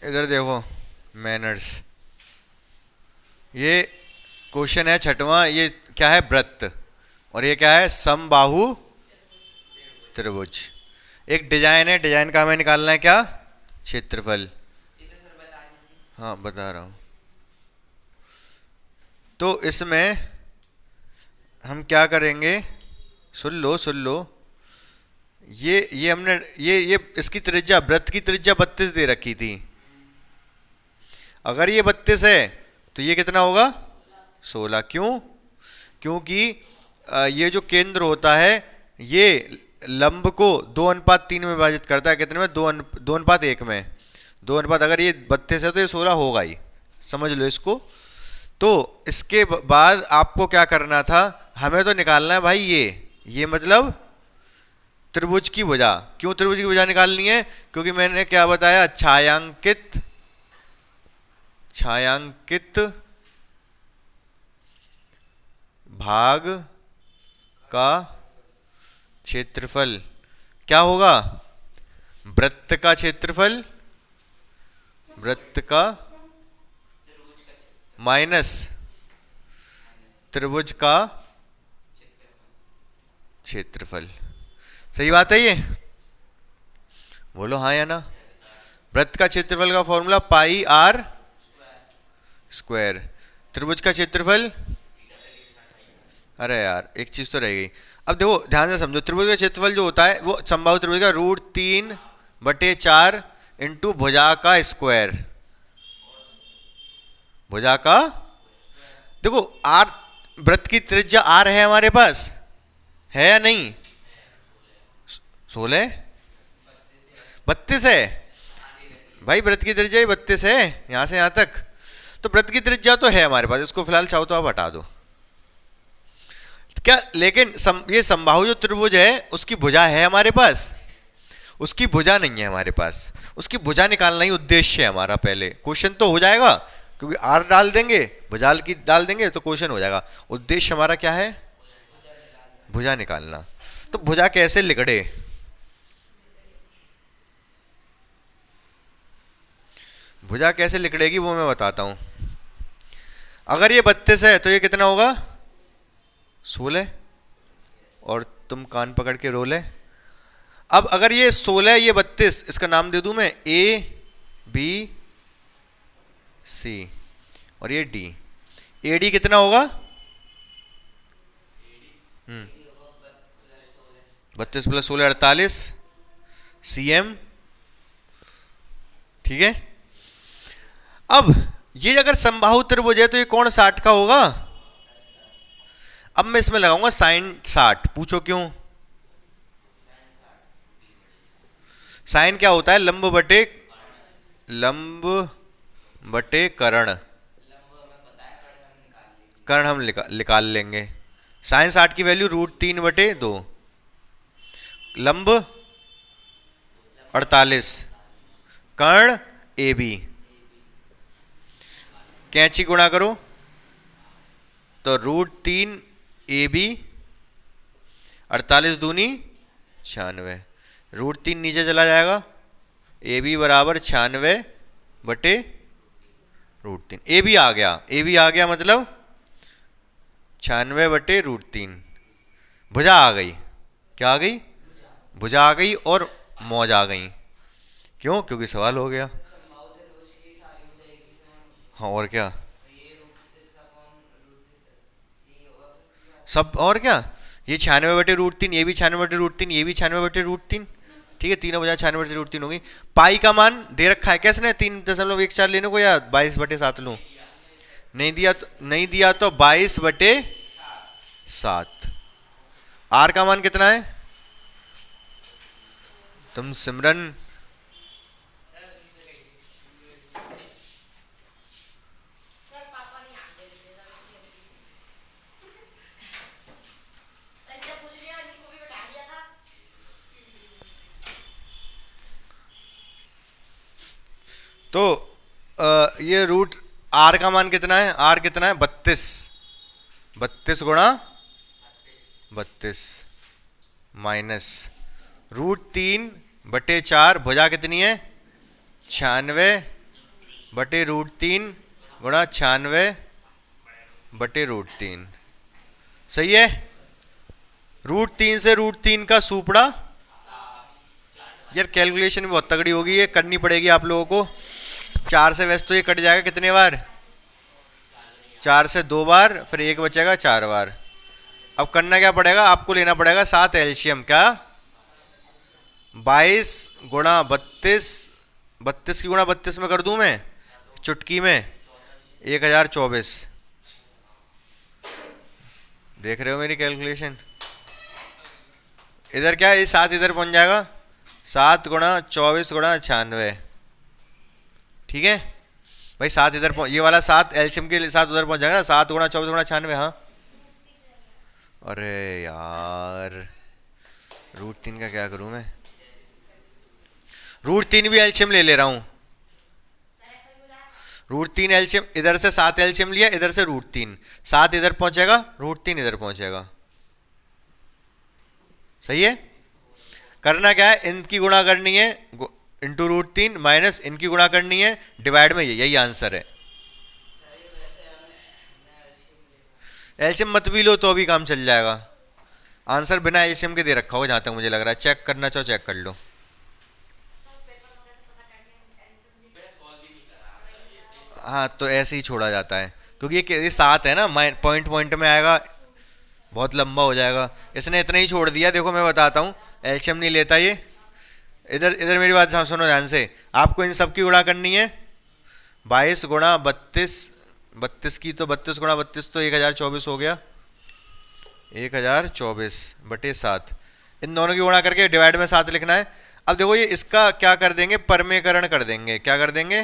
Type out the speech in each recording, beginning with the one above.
इधर देखो, मैनर्स। ये क्वेश्चन है छठवां। ये क्या है? वृत्त। और ये क्या है? समबाहु त्रिभुज। एक डिजाइन है, डिजाइन का हमें निकालना है क्या? क्षेत्रफल। हाँ बता रहा हूं। तो इसमें हम क्या करेंगे, सुन लो सुन लो। ये हमने ये इसकी त्रिज्या, वृत्त की त्रिज्या 32 दे रखी थी। अगर ये 32 है तो ये कितना होगा? 16। क्यों? क्योंकि ये जो केंद्र होता है ये लंब को 2:3 में विभाजित करता है। कितने में? 2:1 में। 2 अगर ये 32 है तो ये 16 होगा ही, समझ लो इसको। तो इसके बाद आपको क्या करना था? हमें तो निकालना है भाई ये मतलब त्रिभुज की भुजा। क्यों त्रिभुज की भुजा निकालनी है? क्योंकि मैंने क्या बताया? छायांकित भाग का क्षेत्रफल क्या होगा? वृत्त का क्षेत्रफल, वृत्त का माइनस त्रिभुज का क्षेत्रफल। सही बात है ये? बोलो हाँ या ना। वृत्त का क्षेत्रफल का फॉर्मूला पाई आर स्क्वायर। त्रिभुज का क्षेत्रफल, अरे यार एक चीज तो रह गई। अब देखो ध्यान से समझो, त्रिभुज का क्षेत्रफल जो होता है वो समबाहु त्रिभुज का √3/4 इंटू भुजा का स्क्वायर। भुजा का, देखो आर, वृत्त की त्रिज्या आर है हमारे पास, है या नहीं? 16 32 है भाई। वृत्त की त्रिज्या ही 32 है यहां से यहां तक। तो वृत्त की त्रिज्या तो है हमारे पास, इसको फिलहाल चाहो तो आप हटा दो क्या। लेकिन ये समबाहु जो त्रिभुज है उसकी भुजा है हमारे पास? उसकी भुजा नहीं है हमारे पास। उसकी भुजा निकालना ही उद्देश्य है हमारा। पहले क्वेश्चन तो हो जाएगा, क्योंकि आर डाल देंगे, भुजा की डाल देंगे तो क्वेश्चन हो जाएगा। उद्देश्य हमारा क्या है? भुजा निकालना। तो भुजा कैसे लिखड़े? भुजा कैसे लिखड़ेगी वो मैं बताता हूं। अगर ये 32 है तो ये कितना होगा? 16। और तुम कान पकड़ के रोले। अब अगर ये 16 ये 32, इसका नाम दे दूं मैं ABC और ये D। AD कितना होगा? 32 + 16 48 CM। ठीक है। अब ये अगर समबाहु त्रिभुज है तो ये कोण 60 का होगा। अब मैं इसमें लगाऊंगा sin 60। पूछो क्यों? साइन क्या होता है? लंब बटे कर्ण। कर्ण हम निकाल लेंगे। sin 60 की वैल्यू √3/2। लंब 48, कर्ण AB। कैंची गुणा करो तो √3 AB, 48 दूनी 96। √3 नीचे चला जाएगा। AB बराबर 96/√3। AB आ गया, AB आ गया मतलब 96/√3। भुजा आ गई। क्या आ गई? भुजा आ गई और मौज आ गई। क्यों? क्योंकि सवाल हो गया। हाँ और क्या, सब और क्या। ये 96/√3, ये भी 96/√3, ये भी 96/√3। ठीक है, तीनों बजाय 96/√3 होगी। पाई का मान दे रखा है कैसे? 3.14 लेने को या 22/7 लूं? नहीं दिया तो 22/7। आर का मान कितना है? तुम सिमरन तो ये रूट आर का मान कितना है? आर कितना है? 32। 32 गुणा 32 माइनस √3/4। भुजा कितनी है? 96 बटे √3 गुणा 96 बटे √3। सही है। √3 से √3 का सुपड़ा। यार कैलकुलेशन भी बहुत तगड़ी होगी, ये करनी पड़ेगी आप लोगों को। 4 से वैसे तो ये कट जाएगा कितने बार, 4 से 2 बार, फिर 1 बचेगा 4 बार। अब करना क्या पड़ेगा, आपको लेना पड़ेगा 7 एलसीएम। क्या 22 गुणा 32, 32 की गुणा 32 में कर दूं मैं चुटकी में, 1024। देख रहे हो मेरी कैलकुलेशन। इधर क्या है, ये 7 इधर पहुंच जाएगा, 7 गुणा 24 गुणा 96। ठीक है भाई, 7 इधर ये वाला 7 एलसीएम के साथ उधर पहुंच जाएगा ना, 7 गुणा 24 गुणा 96। हाँ अरे यार √3 का क्या करूं मैं, √3 भी एलसीएम ले ले रहा हूं। √3 एलसीएम, इधर से 7 एलसीएम लिया, इधर से √3, 7 इधर पहुंचेगा, √3 इधर पहुंचेगा। सही है। करना क्या है, इनकी गुणा करनी है इंटू √3 माइनस इनकी गुणा करनी है डिवाइड में, यही आंसर है। एलसीएम मत भी लो तो भी काम चल जाएगा। आंसर बिना एलसीएम के दे रखा होगा जहां तक मुझे लग रहा है। चेक करना चाहो चेक कर लो। हाँ तो ऐसे ही छोड़ा जाता है क्योंकि ये 7 है ना, पॉइंट पॉइंट में आएगा, बहुत लंबा हो जाएगा। इसने इतना ही छोड़ दिया। देखो मैं बताता हूँ, एलसीएम नहीं लेता ये। इधर इधर मेरी बात सुनो ध्यान से, आपको इन सब की गुणा करनी है। 22 गुणा 32, 32 की तो 32 गुणा 32 तो 1024 हो गया, 1024 बटे 7। इन दोनों की गुणा करके डिवाइड में 7 लिखना है। अब देखो ये इसका क्या कर देंगे, परमेकरण कर देंगे। क्या कर देंगे,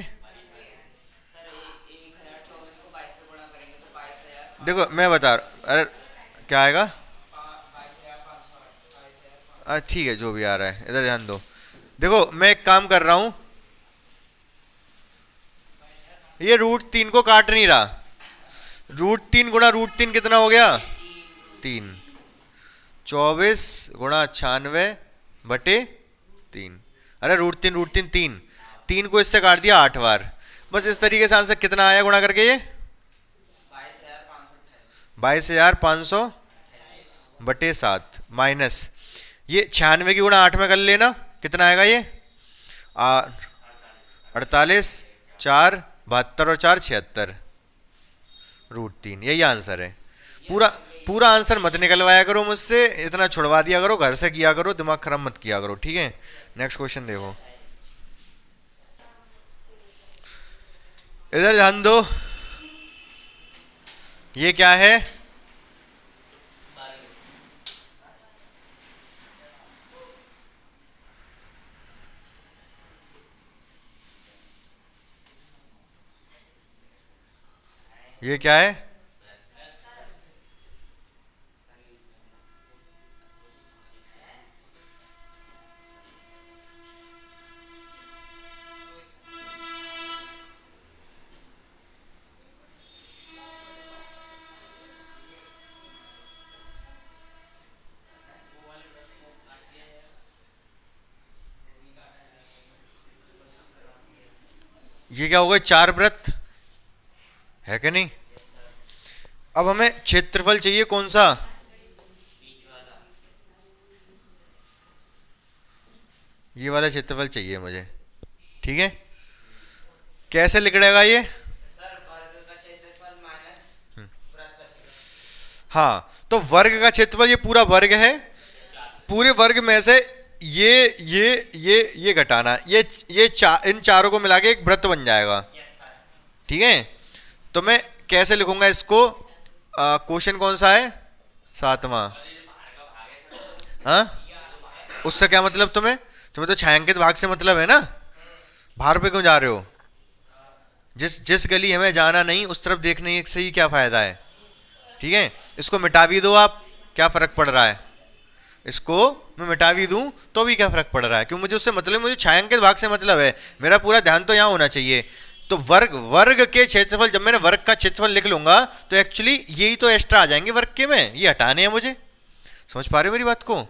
देखो मैं बता रहा, अरे क्या आएगा, ठीक है जो भी आ रहा है, इधर ध्यान दो। देखो मैं एक काम कर रहा हूं, ये √3 को काट नहीं रहा। √3 गुणा √3 कितना हो गया, 3। 24 गुणा 96 बटे 3। अरे √3 3, 3 को इससे काट दिया 8 बार। बस इस तरीके से आंसर कितना आया गुणा करके, ये 22,500 बटे 7 माइनस ये 96 की गुणा 8 में कर लेना, कितना आएगा ये 48, 4 72 और 4 76 √3। यही आंसर है। पूरा आंसर मत निकलवाया करो मुझसे, इतना छुड़वा दिया करो, घर से किया करो, दिमाग खराब मत किया करो। ठीक है, नेक्स्ट क्वेश्चन देखो, इधर ध्यान दो। ये क्या है, ये क्या है, ये क्या होगा, 4 वृत्त है कि नहीं। अब हमें क्षेत्रफल चाहिए कौन सा, ये वाला क्षेत्रफल चाहिए मुझे। ठीक है, कैसे निकलेगा ये, हाँ तो वर्ग का क्षेत्रफल, ये पूरा वर्ग है, पूरे वर्ग में से ये घटाना, इन चारों को मिला के एक वृत्त बन जाएगा। ठीक है, तो मैं कैसे लिखूंगा इसको, क्वेश्चन कौन सा है, 7वां। हाँ उससे क्या मतलब तुम्हें तो छायांकित भाग से मतलब है ना, बाहर पे क्यों जा रहे हो, जिस गली हमें जाना नहीं उस तरफ देखने से ही क्या फायदा है। ठीक है, इसको मिटा भी दो आप, क्या फर्क पड़ रहा है, इसको मैं मिटा भी दूं तो भी क्या फर्क पड़ रहा है, क्यों, मुझे उससे मतलब, मुझे छायांकित भाग से मतलब है, मेरा पूरा ध्यान तो यहाँ होना चाहिए। तो वर्ग के क्षेत्रफल, जब मैंने वर्ग का क्षेत्रफल लिख लूंगा तो एक्चुअली यही तो एक्स्ट्रा आ जाएंगे वर्ग के में, ये हटाने हैं मुझे। समझ पा रहे हो मेरी बात को।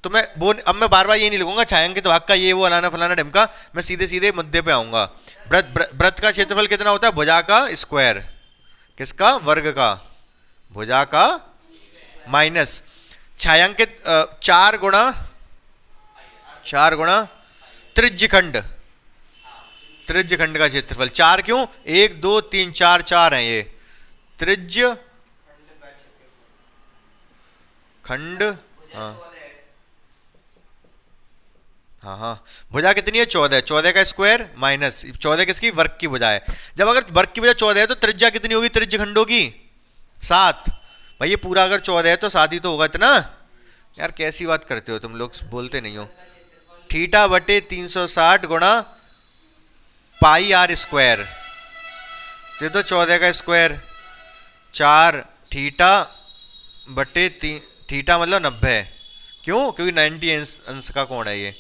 तो मैं वो अब मैं बार बार ये नहीं लिखूंगा छायांकित भाग का ये वो अलाना फलाना ढिमका, मैं सीधे सीधे मुद्दे पे आऊंगा। वृत्त का क्षेत्रफल कितना होता है? भुजा का स्क्वायर, किसका? वर्ग का, भुजा का माइनस छायांकित 4 गुणा त्रिज्यखंड, त्रिज्यखंड का क्षेत्रफल 4 क्यों? 1 2 3 4 4 है ये त्रिज्य खंड। हाँ हाँ हाँ, भुजा कितनी है? 14, 14 का स्क्वायर माइनस 14 किसकी? वर्ग की भुजा है। जब अगर वर्ग की भुजा 14 है तो त्रिज्या कितनी होगी त्रिज्य खंडों की? 7। भाई ये पूरा अगर 14 है तो 7 ही तो होगा इतना। यार कैसी बात करते हो तुम लोग, बोलते नहीं हो। थीटा बटे 360 गुणा पाई आर स्क्वायर, तो 14 का स्क्वायर 4 थीटा बटे थीटा मतलब 90। क्यों? क्योंकि 90 अंश का कोण है ये।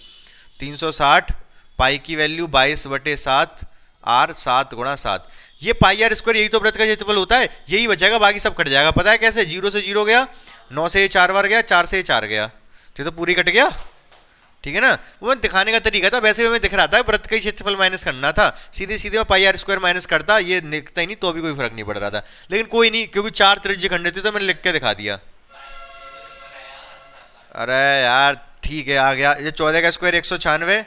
360 पाई की वैल्यू 22 बटे 7 आर 7 गुणा 7, ये पाई आर स्क्वायर, यही तो वृत्त का क्षेत्रफल होता है। यही बचेगा, बाकी सब कट जाएगा। पता है कैसे? 0 से 0 गया, 9 से ये 4 बार गया, 4 से ये 4 गया, तो पूरी कट गया। ठीक है ना? वो मैं दिखाने का तरीका था, वैसे भी मैं दिख रहा था वृत्त का क्षेत्रफल माइनस करना था, सीधे सीधे मैं पाई आर स्क्वायर माइनस करता, ये लिखता ही नहीं तो भी कोई फर्क नहीं पड़ रहा था। लेकिन कोई नहीं, क्योंकि 4 त्रिज्य खंड थे तो मैंने लिख के दिखा दिया। अरे यार ठीक है, आ गया। ये 14 का स्क्वायर 196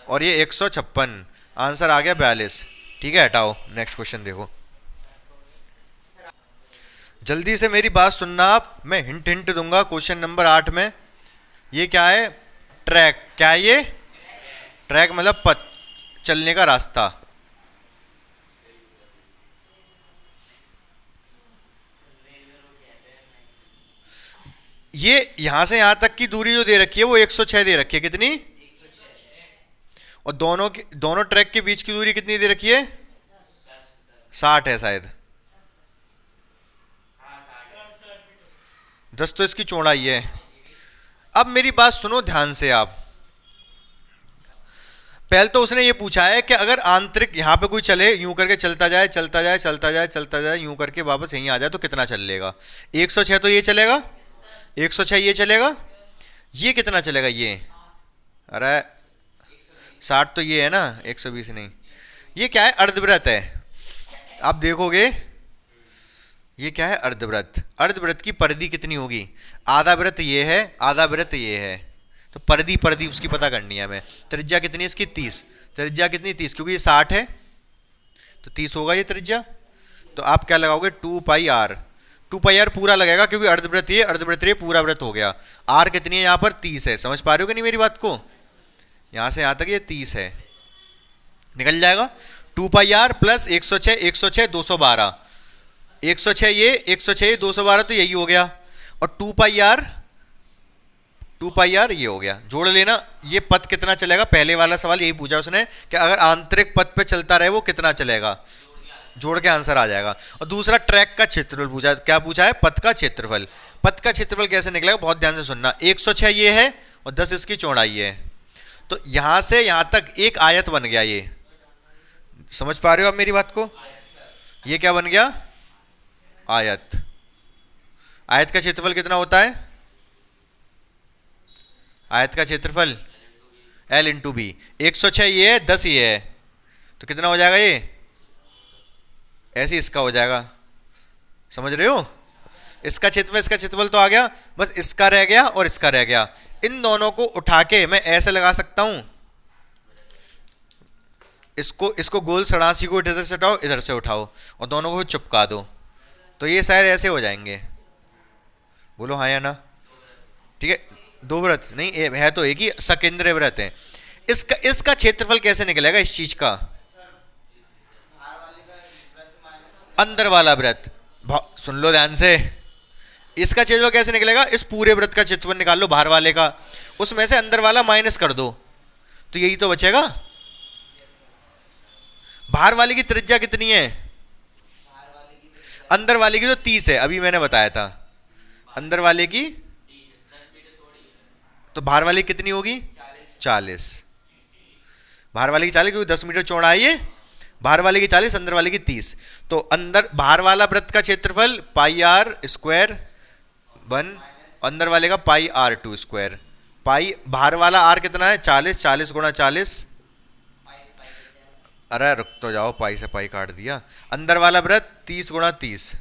और ये 156, आंसर आ गया 42। ठीक है, हटाओ। नेक्स्ट क्वेश्चन देखो, जल्दी से मेरी बात सुनना आप, मैं हिंट हिंट दूंगा। क्वेश्चन नंबर 8 में ये क्या है? ट्रैक। क्या है ये? ट्रैक मतलब पथ, चलने का रास्ता। ये यहां से यहां तक की दूरी जो दे रखी है वो 106 दे रखी है। कितनी? और दोनों ट्रैक के बीच की दूरी कितनी दे रखी है? 60 है शायद। 10 तो इसकी चौड़ाई है। अब मेरी बात सुनो ध्यान से आप। पहले तो उसने ये पूछा है कि अगर आंतरिक यहां पे कोई चले, यूं करके चलता जाए चलता जाए चलता जाए चलता जाए, यूं करके वापस यहीं आ जाए तो कितना चल लेगा? 106 तो ये चलेगा, 106 ये चलेगा, ये कितना चलेगा? ये अरे 60 तो ये है ना, 120 नहीं। ये क्या है? अर्धवृत्त है। आप देखोगे ये क्या है? अर्धवृत्त। अर्धवृत्त की परिधि कितनी होगी? आधा वृत्त ये है, आधा वृत्त ये है, तो परिधि परिधि उसकी पता करनी है हमें। त्रिज्या कितनी है इसकी? 30। त्रिज्या कितनी? 30, क्योंकि ये 60 है तो 30 होगा ये त्रिज्या। तो आप क्या लगाओगे? 2 पाई आर। 2 पाई आर पूरा लगेगा क्योंकि अर्धवृत्त ये, अर्धवृत्त ये, पूरा वृत्त हो गया। आर कितनी है यहाँ पर? 30 है। समझ पा रहे हो कि नहीं मेरी बात को? यहाँ से यहाँ तक ये 30 है, निकल जाएगा। 2 पाई आर प्लस 106, 106 212, 106 ये 106 212 तो यही हो गया, और 2 पाई आर ये हो गया। जोड़ लेना। ये पथ कितना चलेगा? पहले वाला सवाल यही पूछा उसने कि अगर आंतरिक पथ पे चलता रहे वो कितना चलेगा, जोड़ के आंसर आ जाएगा। और दूसरा ट्रैक का क्षेत्रफल पूछा। क्या पूछा है? पथ का क्षेत्रफल। पथ का क्षेत्रफल कैसे निकलेगा? बहुत ध्यान से सुनना। 106 ये है और 10 इसकी चौड़ाई है, तो यहां से यहां तक एक आयत बन गया। ये समझ पा रहे हो आप मेरी बात को? ये क्या बन गया? आयत। आयत का क्षेत्रफल कितना होता है? आयत का क्षेत्रफल L इंटू बी। 106 ये है, 10 ये है, तो कितना हो जाएगा? ये ऐसे इसका हो जाएगा। समझ रहे हो? इसका क्षेत्रफल, इसका क्षेत्रफल तो आ गया, बस इसका रह गया और इसका रह गया। इन दोनों को उठा के मैं ऐसे लगा सकता हूं, इसको गोल सड़ासी को इधर से उठाओ, इधर से उठाओ और दोनों को चिपका दो, तो ये शायद ऐसे हो जाएंगे। बोलो हाँ या ना? ठीक है, 2 वृत्त नहीं है तो एक ही सकेंद्रीय वृत्त है। इसका क्षेत्रफल कैसे निकलेगा इस चीज का? अंदर वाला वृत्त। सुन लो ध्यान से, इसका क्षेत्रफल कैसे निकलेगा? इस पूरे वृत्त का क्षेत्रफल निकाल लो बाहर वाले का, उसमें से अंदर वाला माइनस कर दो, तो यही तो बचेगा। बाहर वाले की त्रिज्या कितनी है? अंदर वाले की तो 30 है, अभी मैंने बताया था। अंदर वाले की तो बाहर वाली कितनी होगी? 40। बाहर वाले की 40 क्योंकि 10 मीटर चौड़ा है ये। बाहर वाले की 40, अंदर वाले की 30। तो अंदर बाहर वाला वृत्त का क्षेत्रफल पाई आर स्क्वायर 1, अंदर वाले का पाई आर 2 स्क्वायर। पाई बाहर वाला आर कितना है 40, 40 गुणा 40। अरे रुक तो जाओ, पाई से पाई काट दिया। अंदर वाला वृत्त 30 गुणा 30।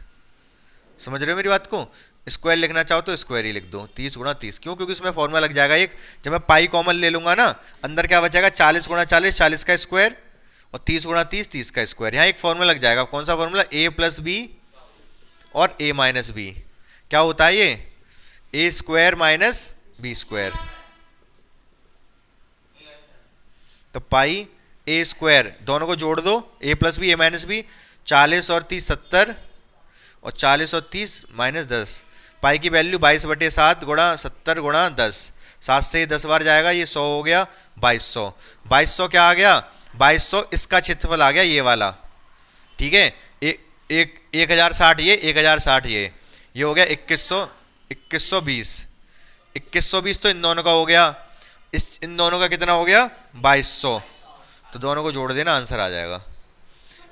समझ रहे हो मेरी बात को? स्क्वायर लिखना चाहो तो स्क्वायर ही लिख दो, 30 गुणा 30। क्यों? क्योंकि इसमें फॉर्मूला लग जाएगा एक, जब मैं पाई कॉमन ले लूंगा ना, अंदर क्या बचेगा 40 गुणा 40, 40 का स्क्वायर, और 30 गुणा 30, 30 का स्क्वायर। यहाँ एक फॉर्मूला लग जाएगा। कौन सा फॉर्मूला? ए प्लस बी और ए माइनस बी। क्या होता है ये? ए स्क्वायर माइनस बी स्क्वायर। तो पाई ए स्क्वायर, दोनों को जोड़ दो, ए प्लस बी ए माइनस बी, 40 और 30 70, और 40 और 30 माइनस 10। पाई की वैल्यू 22/7 गुणा 70 गुणा 10। 7 से 10 बार जाएगा, ये 100 हो गया 2200। 2200 क्या आ गया? 2200 इसका क्षेत्रफल आ गया, ये वाला। ठीक है, 1060 ये, 1060 ये हो गया 2100, 2120। 2120 तो इन दोनों का हो गया, इन दोनों का कितना हो गया? 2200। तो दोनों को जोड़ देना, आंसर आ जाएगा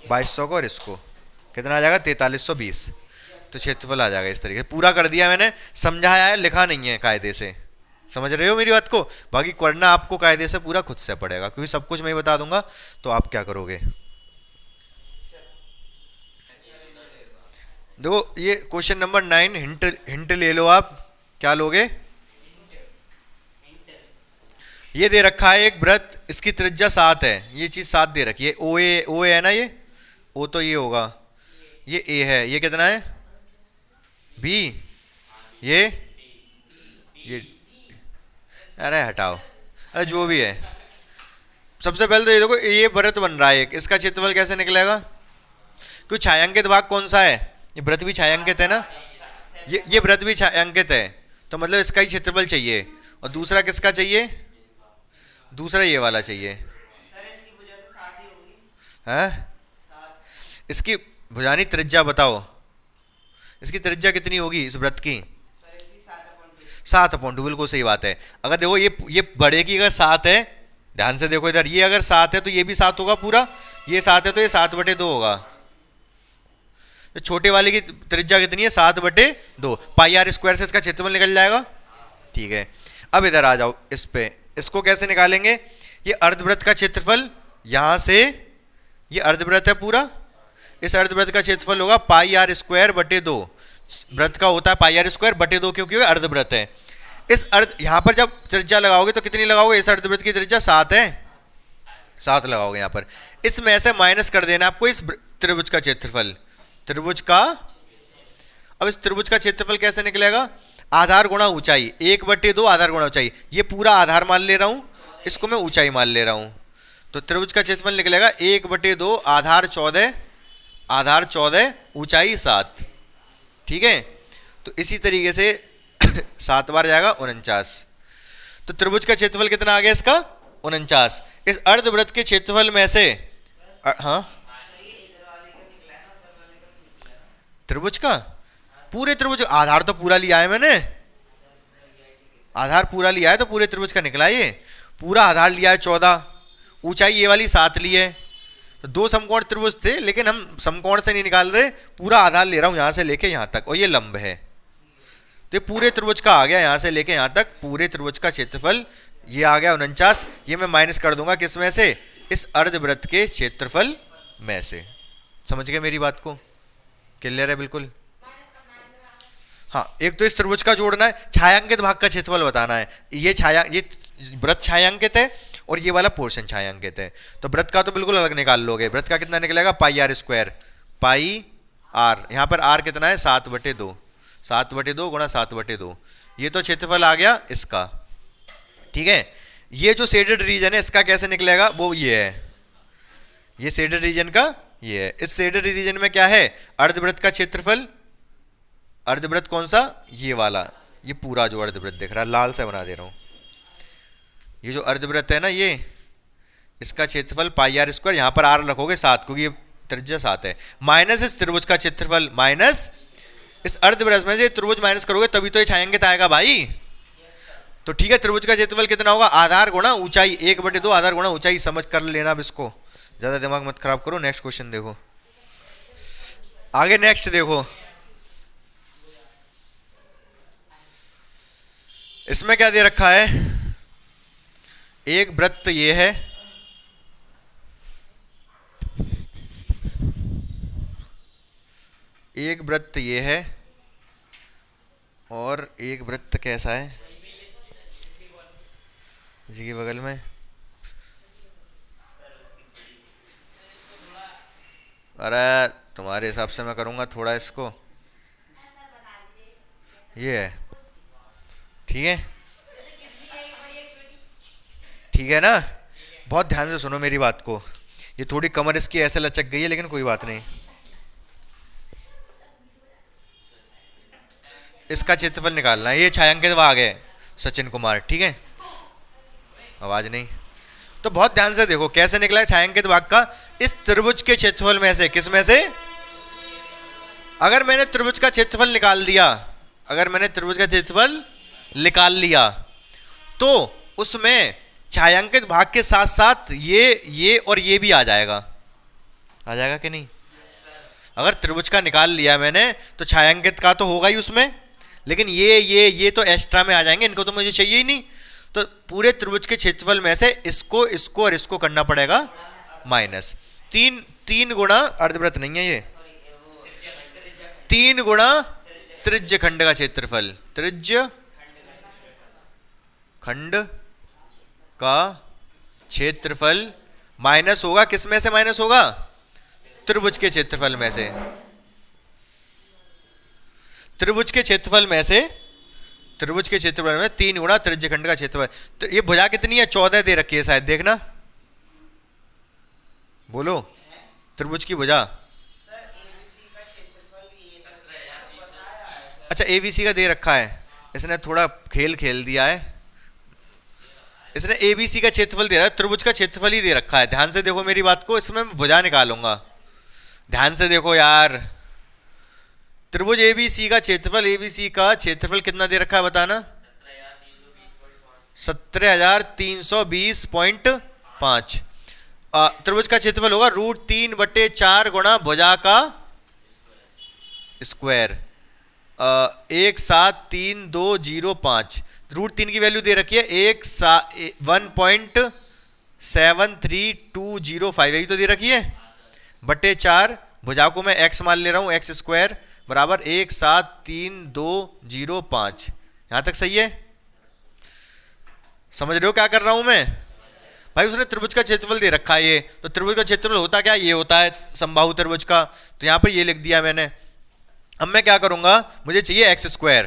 2200 को, और इसको कितना आ जाएगा? 4320। तो क्षेत्रफल आ जाएगा। इस तरीके से पूरा कर दिया मैंने, समझाया है, लिखा नहीं है कायदे से। समझ रहे हो मेरी बात को? बाकी करना आपको कायदे से पूरा खुद से पड़ेगा, क्योंकि सब कुछ मैं ही बता दूंगा तो आप क्या करोगे। देखो ये क्वेश्चन नंबर 9, हिंट ले लो आप। क्या लोगे? ये दे रखा है एक वृत्त, इसकी त्रिज्या 7 है, ये चीज 7 दे रखी है। ओ ए है ना, ये ओ तो ये होगा, ये ए है, ये कितना है? बी, ये अरे हटाओ, अरे जो भी है। सबसे पहले तो ये देखो, ये वृत्त बन रहा है एक, इसका क्षेत्रफल कैसे निकलेगा? क्योंकि छायांकित भाग कौन सा है? ये वृत्त भी छायांकित है ना, ये वृत्त भी छायांकित है, तो मतलब इसका ही क्षेत्रफल चाहिए। और दूसरा किसका चाहिए? दूसरा ये वाला चाहिए। है? इसकी भुजानी त्रिज्या बताओ, इसकी त्रिज्या कितनी होगी इस वृत्त की? 7/2। बिल्कुल सही बात है। अगर देखो ये बड़े की अगर 7 है, ध्यान से देखो इधर, ये अगर 7 है तो ये भी 7 होगा पूरा, ये 7 है तो ये 7/2 होगा। तो छोटे वाले की त्रिज्या कितनी है? 7/2। पाई आर स्क्वायर से इसका क्षेत्रफल निकल जाएगा। ठीक है, अब इधर आ जाओ इस पे, इसको कैसे निकालेंगे? ये अर्धवृत्त का क्षेत्रफल, यहां से ये अर्धवृत्त है पूरा, इस अर्धवृत्त का क्षेत्रफल होगा पाई आर स्क्वायर बटे 2। वृत्त का होता है पाई आर स्क्वायर बटे 2, क्योंकि अर्धवृत्त है। इस अर्ध, यहां पर जब त्रिज्या लगाओगे तो कितनी लगाओगे? इस अर्धवृत्त की त्रिज्या 7 है, 7 लगाओगे यहां पर। इसमें से माइनस कर देना आपको इस त्रिभुज का क्षेत्रफल, त्रिभुज का। अब इस त्रिभुज का क्षेत्रफल कैसे निकलेगा? आधार गुणा ऊंचाई, 1/2 आधार गुणा ऊंचाई। ये पूरा आधार मान ले रहा हूं, इसको मैं ऊंचाई मान ले रहा हूं। तो त्रिभुज का क्षेत्रफल निकलेगा 1/2 आधार 14, आधार 14 ऊंचाई 7। ठीक है, तो इसी तरीके से 7 बार जाएगा 49। तो त्रिभुज का क्षेत्रफल कितना आ गया इसका? 49। इस अर्धवृत्त के क्षेत्रफल में से हाँ, त्रिभुज का पूरे त्रिभुज आधार तो पूरा लिया है मैंने, आधार पूरा लिया है तो पूरे त्रिभुज का निकला। ये पूरा आधार लिया है 14, ऊंचाई ये वाली 7 ली है। तो 2 समकोण त्रिभुज थे, लेकिन हम समकोण से नहीं निकाल रहे, पूरा आधार ले रहा हूं यहां से लेके यहां तक, और ये लंब है। तो ये पूरे त्रिभुज का आ गया, यहां से लेके यहां तक पूरे त्रिभुज का क्षेत्रफल ये आ गया 49। ये मैं माइनस कर दूंगा किस में से? इस अर्धवृत्त के क्षेत्रफल में से। समझ गए मेरी बात को? क्लियर है बिल्कुल? हाँ, एक तो इस त्रिभुज का जोड़ना है, छायांकित भाग का क्षेत्रफल बताना है। ये वृत्त छायांकित है और ये वाला पोर्शन छायांकित है। तो वृत्त का तो बिल्कुल अलग निकाल लोगे। वृत्त का कितना निकलेगा? पाई आर स्क्वायर, पाई आर, यहाँ पर आर कितना है? 7/2, 7/2 गुणा 7/2। ये तो क्षेत्रफल आ गया इसका। ठीक है, ये जो शेडेड रीजन है इसका कैसे निकलेगा? वो ये है, ये शेडेड रीजन का ये है। इस शेडेड रीजन में क्या है? अर्धवृत्त का क्षेत्रफल। अर्धवृत्त कौन सा? ये वाला, ये पूरा जो अर्धवृत्त दिख रहा है, लाल से बना दे रहा हूं। ये जो अर्धवृत्त है ना, ये इसका क्षेत्रफल पाई आर स्क्वायर, यहां पर आर रखोगे 7, क्योंकि ये त्रिज्या 7 है, माइनस इस त्रिभुज का क्षेत्रफल, माइनस इस अर्धवृत्त में से त्रिभुज माइनस करोगे तभी तो ये छायांकित आएगा भाई। तो ठीक है, त्रिभुज का क्षेत्रफल कितना होगा? आधार गुणा ऊंचाई, 1/2 आधार गुणा ऊंचाई। समझ कर लेना अब इसको, ज्यादा दिमाग मत खराब करो। नेक्स्ट क्वेश्चन देखो, आगे नेक्स्ट देखो। इसमें क्या दे रखा है? एक वृत्त ये है, एक वृत्त ये है, और एक वृत्त कैसा है जी के बगल में। अरे तुम्हारे हिसाब से मैं करूँगा थोड़ा इसको, ये है, ठीक है, ठीक है ना। बहुत ध्यान से सुनो मेरी बात को। ये थोड़ी कमर इसकी ऐसे लचक गई है, लेकिन कोई बात नहीं। इसका क्षेत्रफल निकालना है। ये छायांकित भाग है सचिन कुमार, ठीक है। आवाज नहीं तो बहुत ध्यान से देखो कैसे निकला है छायांकित भाग का। इस त्रिभुज के क्षेत्रफल में से, किस में से, अगर मैंने त्रिभुज का क्षेत्रफल निकाल दिया, अगर मैंने त्रिभुज का क्षेत्रफल निकाल लिया, तो उसमें छायांकित भाग के साथ साथ ये और ये भी आ जाएगा। आ जाएगा कि नहीं? अगर त्रिभुज का निकाल लिया मैंने तो छायांकित का तो होगा ही उसमें, लेकिन ये तो एक्स्ट्रा में आ जाएंगे, इनको तो मुझे चाहिए ही नहीं। तो पूरे त्रिभुज के क्षेत्रफल में से इसको, इसको और इसको करना पड़ेगा माइनस। तीन गुणा अर्धवृत्त नहीं है ये, 3 गुणा त्रिज्य खंड का क्षेत्रफल, त्रिज्य खंड का क्षेत्रफल माइनस होगा, किस में से माइनस होगा? त्रिभुज के क्षेत्रफल में से। त्रिभुज के क्षेत्रफल में से, त्रिभुज के क्षेत्रफल में 3 गुणा त्रिज्य खंड का क्षेत्रफल। तो ये भुजा कितनी है? 14 दे रखी है शायद, देखना, बोलो त्रिभुज की भुजा। अच्छा एबीसी का दे रखा है, इसने थोड़ा खेल खेल दिया है, इसने एबीसी का क्षेत्रफल दे रहा है, त्रिभुज का क्षेत्रफल ही दे रखा है। ध्यान से देखो मेरी बात को, इसमें मैं भुजा निकालूंगा, ध्यान से देखो यार। त्रिभुज एबीसी का क्षेत्रफल, एबीसी का क्षेत्रफल कितना दे रखा है बताना? 17,320.5। त्रिभुज का क्षेत्रफल होगा √3/4 गुणा भुजा का स्क्वायर, 173,205। √3 की वैल्यू दे रखी है 1.73205, यही तो दे रखी है, बटे 4। भुजा को मैं x मान ले रहा हूं, x स्क्वायर बराबर 173,205। यहां तक सही है? समझ रहे हो क्या कर रहा हूं मैं भाई? उसने त्रिभुज का क्षेत्रफल दे रखा है ये, तो त्रिभुज का क्षेत्रफल होता क्या? ये होता है समबाहु त्रिभुज का, तो यहां पर ये लिख दिया मैंने। अब मैं क्या करूंगा, मुझे चाहिए x स्क्वायर,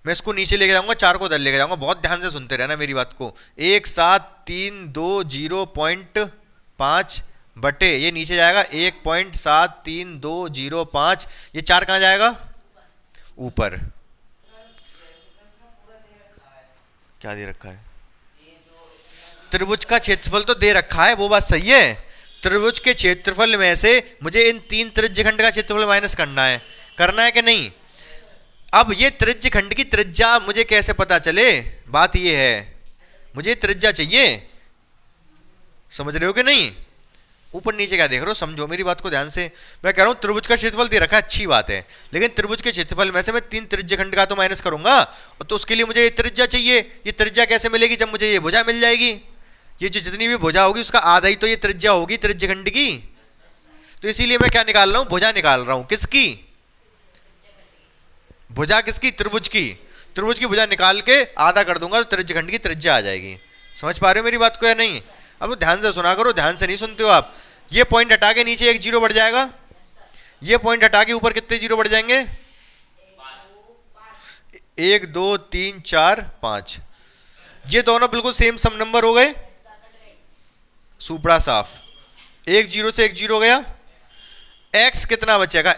मैं इसको नीचे लेके जाऊंगा, 4 को उधर लेके जाऊंगा। बहुत ध्यान से सुनते रहना मेरी बात को। 17320.5 बटे, ये नीचे जाएगा 1.73205, ये 4 कहां जाएगा? ऊपर। क्या दे रखा है? त्रिभुज का क्षेत्रफल तो दे रखा है, वो बात सही है। त्रिभुज के क्षेत्रफल में से मुझे इन 3 त्रिज्य खंड का क्षेत्रफल माइनस करना है कि नहीं? अब ये त्रिज्य खंड की त्रिज्या मुझे कैसे पता चले? बात ये है, मुझे त्रिज्या चाहिए, समझ रहे हो कि नहीं? ऊपर नीचे क्या देख रहे हो, समझो मेरी बात को ध्यान से। मैं कह रहा हूं त्रिभुज का क्षेत्रफल दे रखा है, अच्छी बात है, लेकिन त्रिभुज के क्षेत्रफल में से मैं 3 त्रिज्य खंड का तो माइनस करूंगा, तो उसके लिए मुझे ये त्रिज्या चाहिए। ये त्रिज्या कैसे मिलेगी? जब मुझे ये भुजा मिल जाएगी। ये जो जितनी भी भुजा होगी उसका आधा ही तो ये त्रिज्या होगी त्रिज्य खंड की। तो इसीलिए मैं क्या निकाल रहा हूं? भुजा निकाल रहा हूं। किसकी भुजा? किसकी? त्रिभुज की। त्रिभुज की भुजा निकाल के आधा कर दूंगा तो त्रिज्य खंड की त्रिज्या आ जाएगी। समझ पा रहे हो मेरी बात को या नहीं? अब ध्यान से सुना करो, ध्यान से नहीं सुनते हो आप। ये पॉइंट हटा के नीचे 1 जीरो बढ़ जाएगा, ये पॉइंट हटा के ऊपर कितने जीरो बढ़ जाएंगे? 1 2 3 4 5। ये दोनों बिल्कुल सेम सम नंबर हो गए, सुपड़ा साफ। 1 जीरो से 1 जीरो गया। x कितना बचेगा?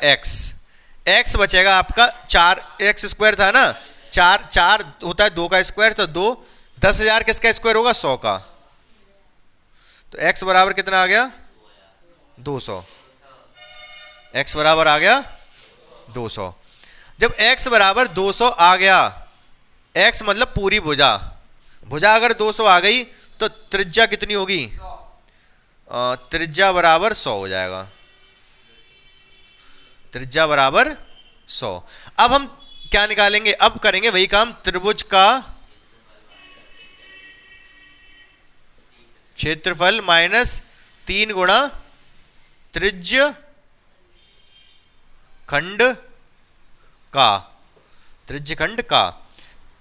x बचेगा आपका 4, x स्क्वायर था ना, 4 होता है 2 का स्क्वायर, तो 2, 10,000 किसका स्क्वायर होगा? 100 का। तो x बराबर कितना आ गया? 200। x बराबर आ गया 200। जब x बराबर 200 आ गया, x मतलब पूरी भुजा, भुजा अगर 200 आ गई तो त्रिज्या कितनी होगी? त्रिज्या बराबर 100 हो जाएगा, त्रिज्या बराबर 100। अब हम क्या निकालेंगे? अब करेंगे वही काम, त्रिभुज का क्षेत्रफल माइनस 3 गुणा त्रिज्य खंड का, त्रिज्य खंड का।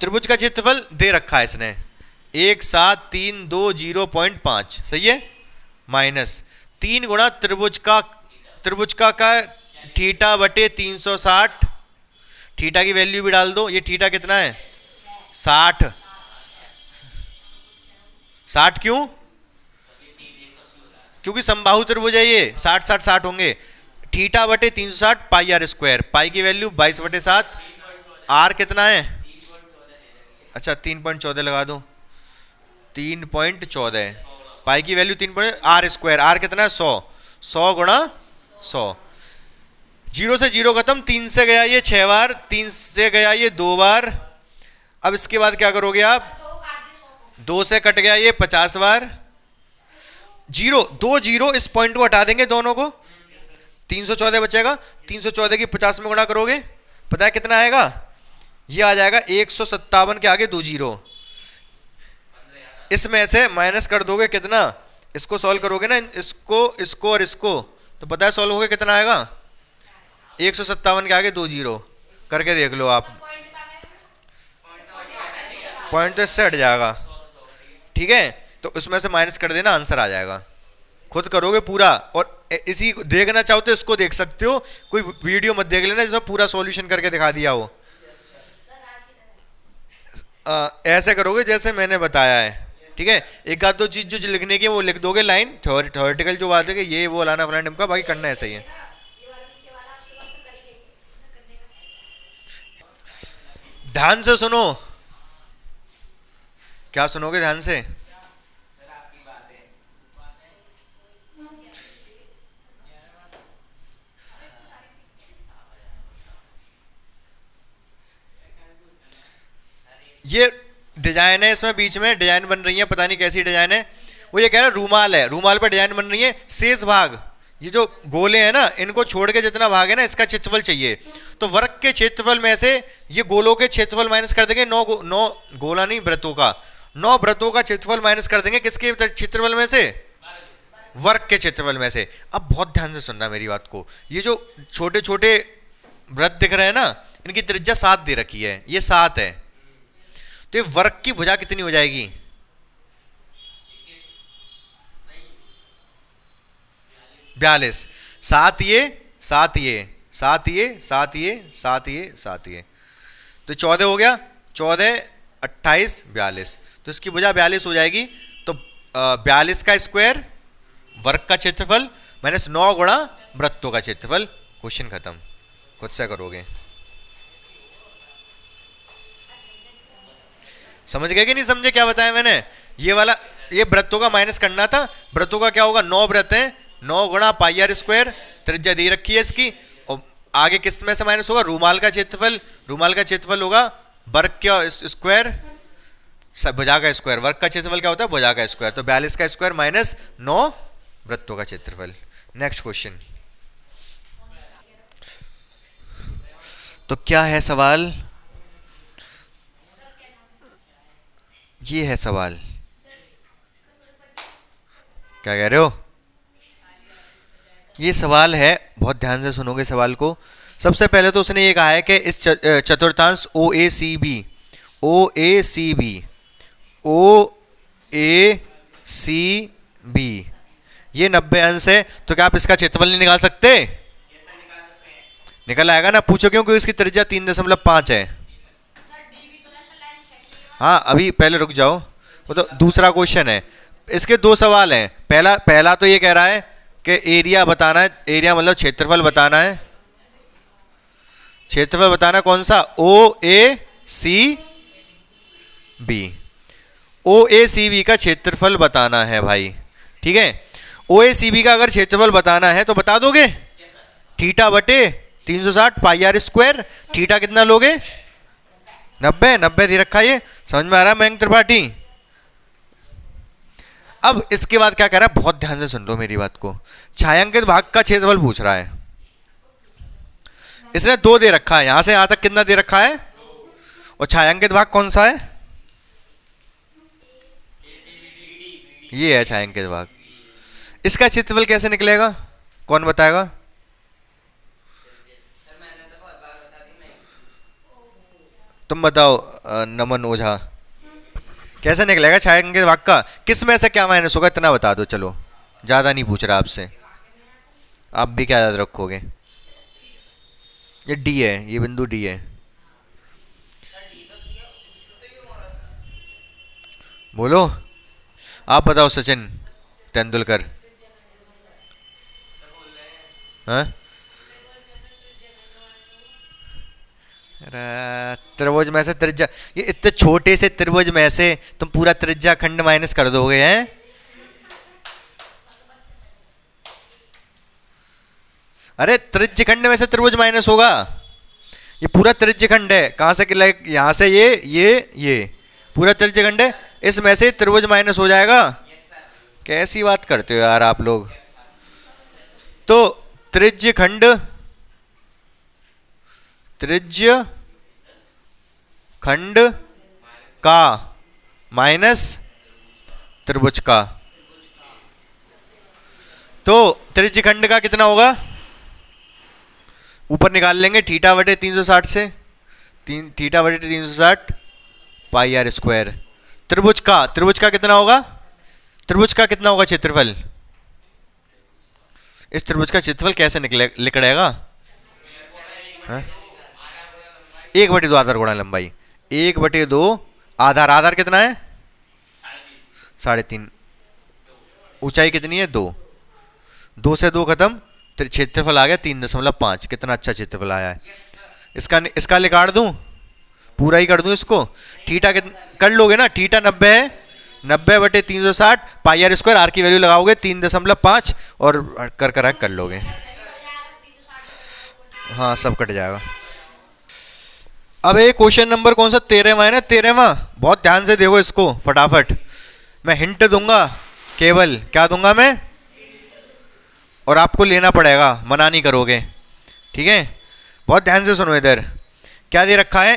त्रिभुज का क्षेत्रफल दे रखा है इसने 1732.05, सही है, माइनस 3 गुणा त्रिभुज का थीटा बटे 360, थीटा की वैल्यू भी डाल दो, ये थीटा कितना है 60, 60 क्यों, क्योंकि समबाहु त्रिभुज है ये, 60 60 60 होंगे। थीटा बटे 360 पाई आर स्क्वायर, पाई की वैल्यू 22/7, आर कितना है, अच्छा 3.14 लगा दो, 3.14, पाई की वैल्यू 3 आर स्क्वायर, आर कितना है 100, 100 गुणा 100, 0 से 0 खत्म, 3 से गया ये 6 बार, 3 से गया ये 2 बार। अब इसके बाद क्या करोगे आप, 2 से कट गया ये 50 बार, 0 2 0 इस पॉइंट को हटा देंगे दोनों को, 314 बचेगा, 314 की 50 में गुणा करोगे, पता है कितना आएगा, ये आ जाएगा 157 के आगे 2 0, इसमें से माइनस कर दोगे कितना, इसको सॉल्व करोगे ना, इसको इसको और इसको, तो पता है सॉल्व हो गया कितना आएगा, 157 के आगे 2 0, करके देख लो आप, पॉइंट तो इससे हट जाएगा, ठीक है, तो उसमें से माइनस कर देना, आंसर आ जाएगा, खुद करोगे पूरा। और इसी देखना चाहो तो इसको देख सकते हो, कोई वीडियो मत देख लेना जिसमें पूरा सॉल्यूशन करके दिखा दिया हो, ऐसे करोगे जैसे मैंने बताया है, ठीक है। एक आध दो चीज जो लिखने की है वो लिख दोगे, लाइन थ्योरेटिकल जो बात है कि ये वो लाना फलाना का, बाकी करना ऐसा ही है। ध्यान से सुनो, क्या सुनोगे ध्यान से, ये डिजाइन है, इसमें बीच में डिजाइन बन रही है, पता नहीं कैसी डिजाइन है, वो ये कह रहा है रूमाल है, रूमाल पर डिजाइन बन रही है, शेष भाग ये जो गोले हैं ना, इनको छोड़ के जितना भाग है ना, इसका क्षेत्रफल चाहिए, तो वर्ग के क्षेत्रफल में से ये गोलों के क्षेत्रफल माइनस कर देंगे, 9 गोला नहीं वृत्तों का, 9 वृत्तों का क्षेत्रफल माइनस कर देंगे, किसके क्षेत्रफल में से, वर्ग के क्षेत्रफल में से। अब बहुत ध्यान से सुनना मेरी बात को, ये जो छोटे छोटे वृत्त दिख रहे हैं ना, इनकी त्रिज्या 7 दे रखी है, ये 7 है, तो ये वर्ग की भुजा कितनी हो जाएगी, 42, 7 ये 7 ये 7 ये 7 ये 7 ये 7 ये, तो 14 हो गया, 14 28 42, तो इसकी भुजा 42 हो जाएगी। तो 42 का स्क्वायर वर्ग का क्षेत्रफल माइनस 9 गुणा वृत्तों का क्षेत्रफल, क्वेश्चन खत्म, खुद से करोगे। समझ गए कि नहीं समझे क्या बताया मैंने, ये वाला ये वृत्तों का माइनस करना था, वृत्तों का क्या होगा, 9 वृत्त हैं, 9 गुणा पाई आर स्क्वायर, त्रिज्या दे रखी है इसकी, और आगे किस में से माइनस होगा, रूमाल का क्षेत्रफल, रूमाल का क्षेत्रफल होगा वर्ग का स्क्वायर, भुजा का स्क्वायर, वर्ग का क्षेत्रफल क्या होता है, भुजा का स्क्वायर, तो 42 का स्क्वायर माइनस 9 वृत्तों का क्षेत्रफल। नेक्स्ट क्वेश्चन, तो क्या है सवाल, ये है सवाल, क्या कह रहे हो, ये सवाल है, बहुत ध्यान से सुनोगे सवाल को। सबसे पहले तो उसने ये कहा है कि इस चतुर्थांश ओ ए सी बी ये 90 अंश है, तो क्या आप इसका क्षेत्रफल नहीं निकाल सकते, निकल आएगा ना, पूछो क्यों, क्योंकि इसकी त्रिज्या 3.5 है। हाँ अभी पहले रुक जाओ, वो तो दूसरा क्वेश्चन है, इसके 2 सवाल हैं, पहला तो ये कह रहा है कि एरिया बताना है, एरिया मतलब क्षेत्रफल बताना है, क्षेत्रफल बताना कौन सा, ओ ए सी बी का क्षेत्रफल बताना है भाई, ठीक है। ओ ए सी बी का अगर क्षेत्रफल बताना है तो बता दोगे, थीटा बटे 360 पाई आर स्क्वायर, थीटा कितना लोगे, 90 दे रखा, ये समझ में आ रहा है मयंक त्रिपाठी। अब इसके बाद क्या कह रहा है, बहुत ध्यान से सुन लो मेरी बात को, छायांकित भाग का क्षेत्रफल पूछ रहा है, इसने 2 दे रखा है, यहां से यहां तक कितना दे रखा है, और छायांकित भाग कौन सा है, ये है छायांकित भाग। इसका क्षेत्रफल कैसे निकलेगा, कौन बताएगा? तुम बताओ नमन ओझा, कैसे निकलेगा छायांकित भाग का? किस में से क्या माइनस होगा, इतना बता दो। चलो ज्यादा नहीं पूछ रहा आपसे, आप भी क्या याद रखोगे। ये डी है, ये बिंदु डी है। बोलो, आप बताओ सचिन तेंदुलकर। हाँ, अरे त्रिभुज में से त्रिज्या, ये इतने छोटे से त्रिभुज में से तुम पूरा त्रिज्या खंड माइनस कर दोगे हैं? अरे त्रिज्य खंड में से त्रिभुज माइनस होगा, ये पूरा त्रिज्य खंड है। कहां से, लाइक यहां से ये पूरा त्रिज्य खंड है, इसमें से त्रिभुज माइनस हो जाएगा। कैसी बात करते हो यार आप लोग। तो त्रिज्य खंड, त्रिज्य खंड का माइनस त्रिभुज का, तो त्रिज्य खंड का कितना होगा, ऊपर निकाल लेंगे थीटा बटे 360 से, थीटा बटे 360 पाई आर स्क्वायर। त्रिभुज का कितना होगा, त्रिभुज का कितना होगा क्षेत्रफल, इस त्रिभुज का क्षेत्रफल कैसे निकलेगा? 1/2 आधार गुणा लंबाई, 1/2 आधार, आधार कितना है 3.5, ऊंचाई कितनी है 2, 2 से 2 खत्म, क्षेत्रफल आ गया 3.5। कितना अच्छा क्षेत्रफल आया है। इसका निकाल दूं, पूरा ही कर दूं इसको। थीटा कर लोगे ना, थीटा 90 है, 90/360 पाई आर स्क्वायर, आर की वैल्यू लगाओगे 3.5 और कर लोगे। हाँ सब कट जाएगा। अब ये क्वेश्चन नंबर कौन सा, 13वां है ना, 13वां। बहुत ध्यान से देखो इसको फटाफट, मैं हिंट दूंगा केवल, क्या दूंगा मैं, और आपको लेना पड़ेगा, मना नहीं करोगे, ठीक है। बहुत ध्यान से सुनो, इधर क्या दे रखा है,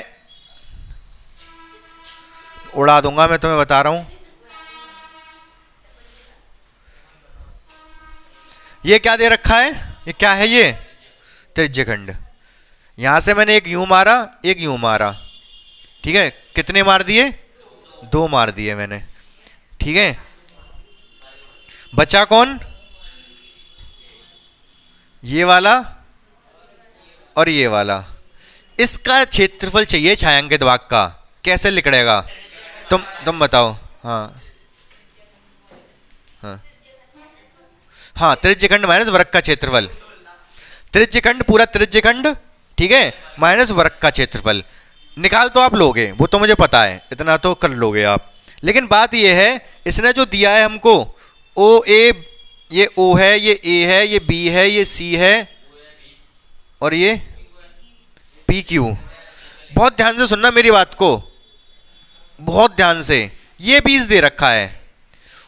उड़ा दूंगा मैं, तुम्हें बता रहा हूं। ये क्या दे रखा है, ये क्या है, ये त्रिज्य खंड। यहां से मैंने एक यूं मारा, एक यूं मारा, ठीक है। कितने मार दिए, 2 मार दिए मैंने, ठीक है। बचा कौन, ये वाला और ये वाला। इसका क्षेत्रफल चाहिए छायांकित भाग का, कैसे निकलेगा, तुम बताओ। हाँ हाँ हाँ, त्रिज्यखंड माइनस वर्ग का क्षेत्रफल, त्रिज्यखंड पूरा त्रिज्यखंड, ठीक है, माइनस वर्ग का क्षेत्रफल। निकाल तो आप लोगे, वो तो मुझे पता है, इतना तो कर लोगे आप। लेकिन बात ये है, इसने जो दिया है हमको, ओ ए, ये ओ है, ये ए है, ये बी है, ये सी है, और ये पी क्यू। बहुत ध्यान से सुनना मेरी बात को, बहुत ध्यान से। ये 20 दे रखा है,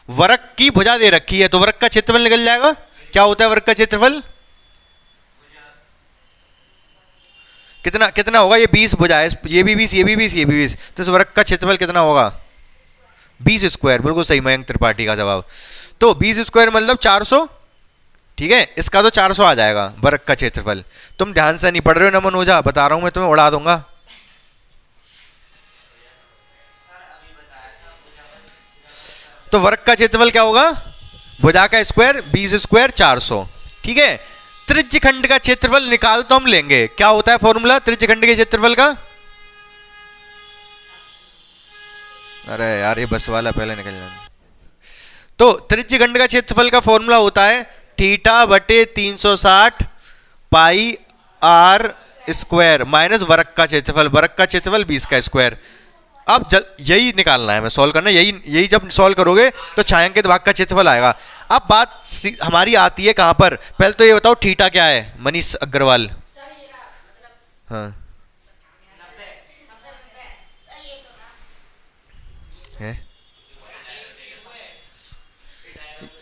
वर्ग की भुजा दे रखी है, तो वर्ग का क्षेत्रफल निकल जाएगा। क्या होता है वर्ग का क्षेत्रफल, कितना कितना होगा, ये 20 भुजा है, ये भी 20, ये भी 20, ये भी 20, तो इस वर्ग का क्षेत्रफल कितना होगा, 20 स्क्वायर। बिल्कुल सही, मयंक त्रिपाठी का जवाब। तो 20 स्क्वायर मतलब 400, ठीक है। इसका तो 400 आ जाएगा वर्ग का क्षेत्रफल। तुम ध्यान से नहीं पढ़ रहे हो नमन ओझा, बता रहा हूं मैं, तुम्हें उड़ा दूंगा। तो वर्ग का क्षेत्रफल क्या होगा, भुजा का स्क्वायर, 20 स्क्वायर 400, ठीक है। त्रिज्यखंड का क्षेत्रफल निकाल तो हम लेंगे, क्या होता है फॉर्मूला त्रिज्यखंड के क्षेत्रफल का। अरे यार ये बस वाला पहले निकल जाना। तो त्रिज्यखंड का क्षेत्रफल का फॉर्मूला होता है थीटा बटे 360 पाई आर स्क्वायर माइनस वर्ग का क्षेत्रफल, वर्ग का क्षेत्रफल 20 का स्क्वायर। अब यही निकालना है, मैं सॉल्व करना, यही जब सॉल्व करोगे तो छायांकित भाग का क्षेत्रफल आएगा। अब बात हमारी आती है कहां पर, पहले तो ये बताओ थीटा क्या है मनीष अग्रवाल। हाँ है,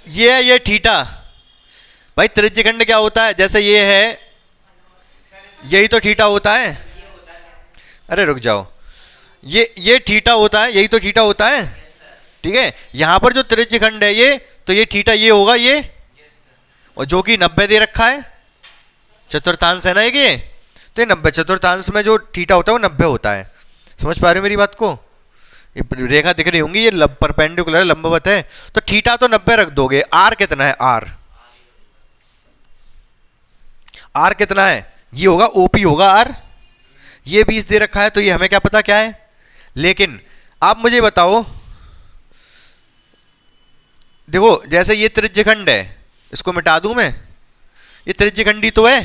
ये है, ये थीटा। भाई त्रिज्यखंड क्या होता है, जैसे ये है, यही तो थीटा होता है। अरे रुक जाओ, ये थीटा होता है, यही तो थीटा होता है। ठीक है, यहां पर जो त्रिज्य खंड है ये, तो ये थीटा ये होगा ये, और जो कि 90 दे रखा है, चतुर्थांश है ना ये, तो ये 90 चतुर्थांश में जो थीटा होता है वो 90 होता है। समझ पा रहे हो मेरी बात को? ये रेखा दिख रही होंगी, ये परपेंडिकुलर है, लंबवत है, तो थीटा तो 90 रख दोगे। आर कितना है? आर कितना है? ये होगा ओपी होगा आर, ये 20 दे रखा है, तो ये हमें क्या पता क्या है। लेकिन आप मुझे बताओ, देखो जैसे ये त्रिज्यखंड है, इसको मिटा दूं मैं, ये त्रिज्यखंडी तो है,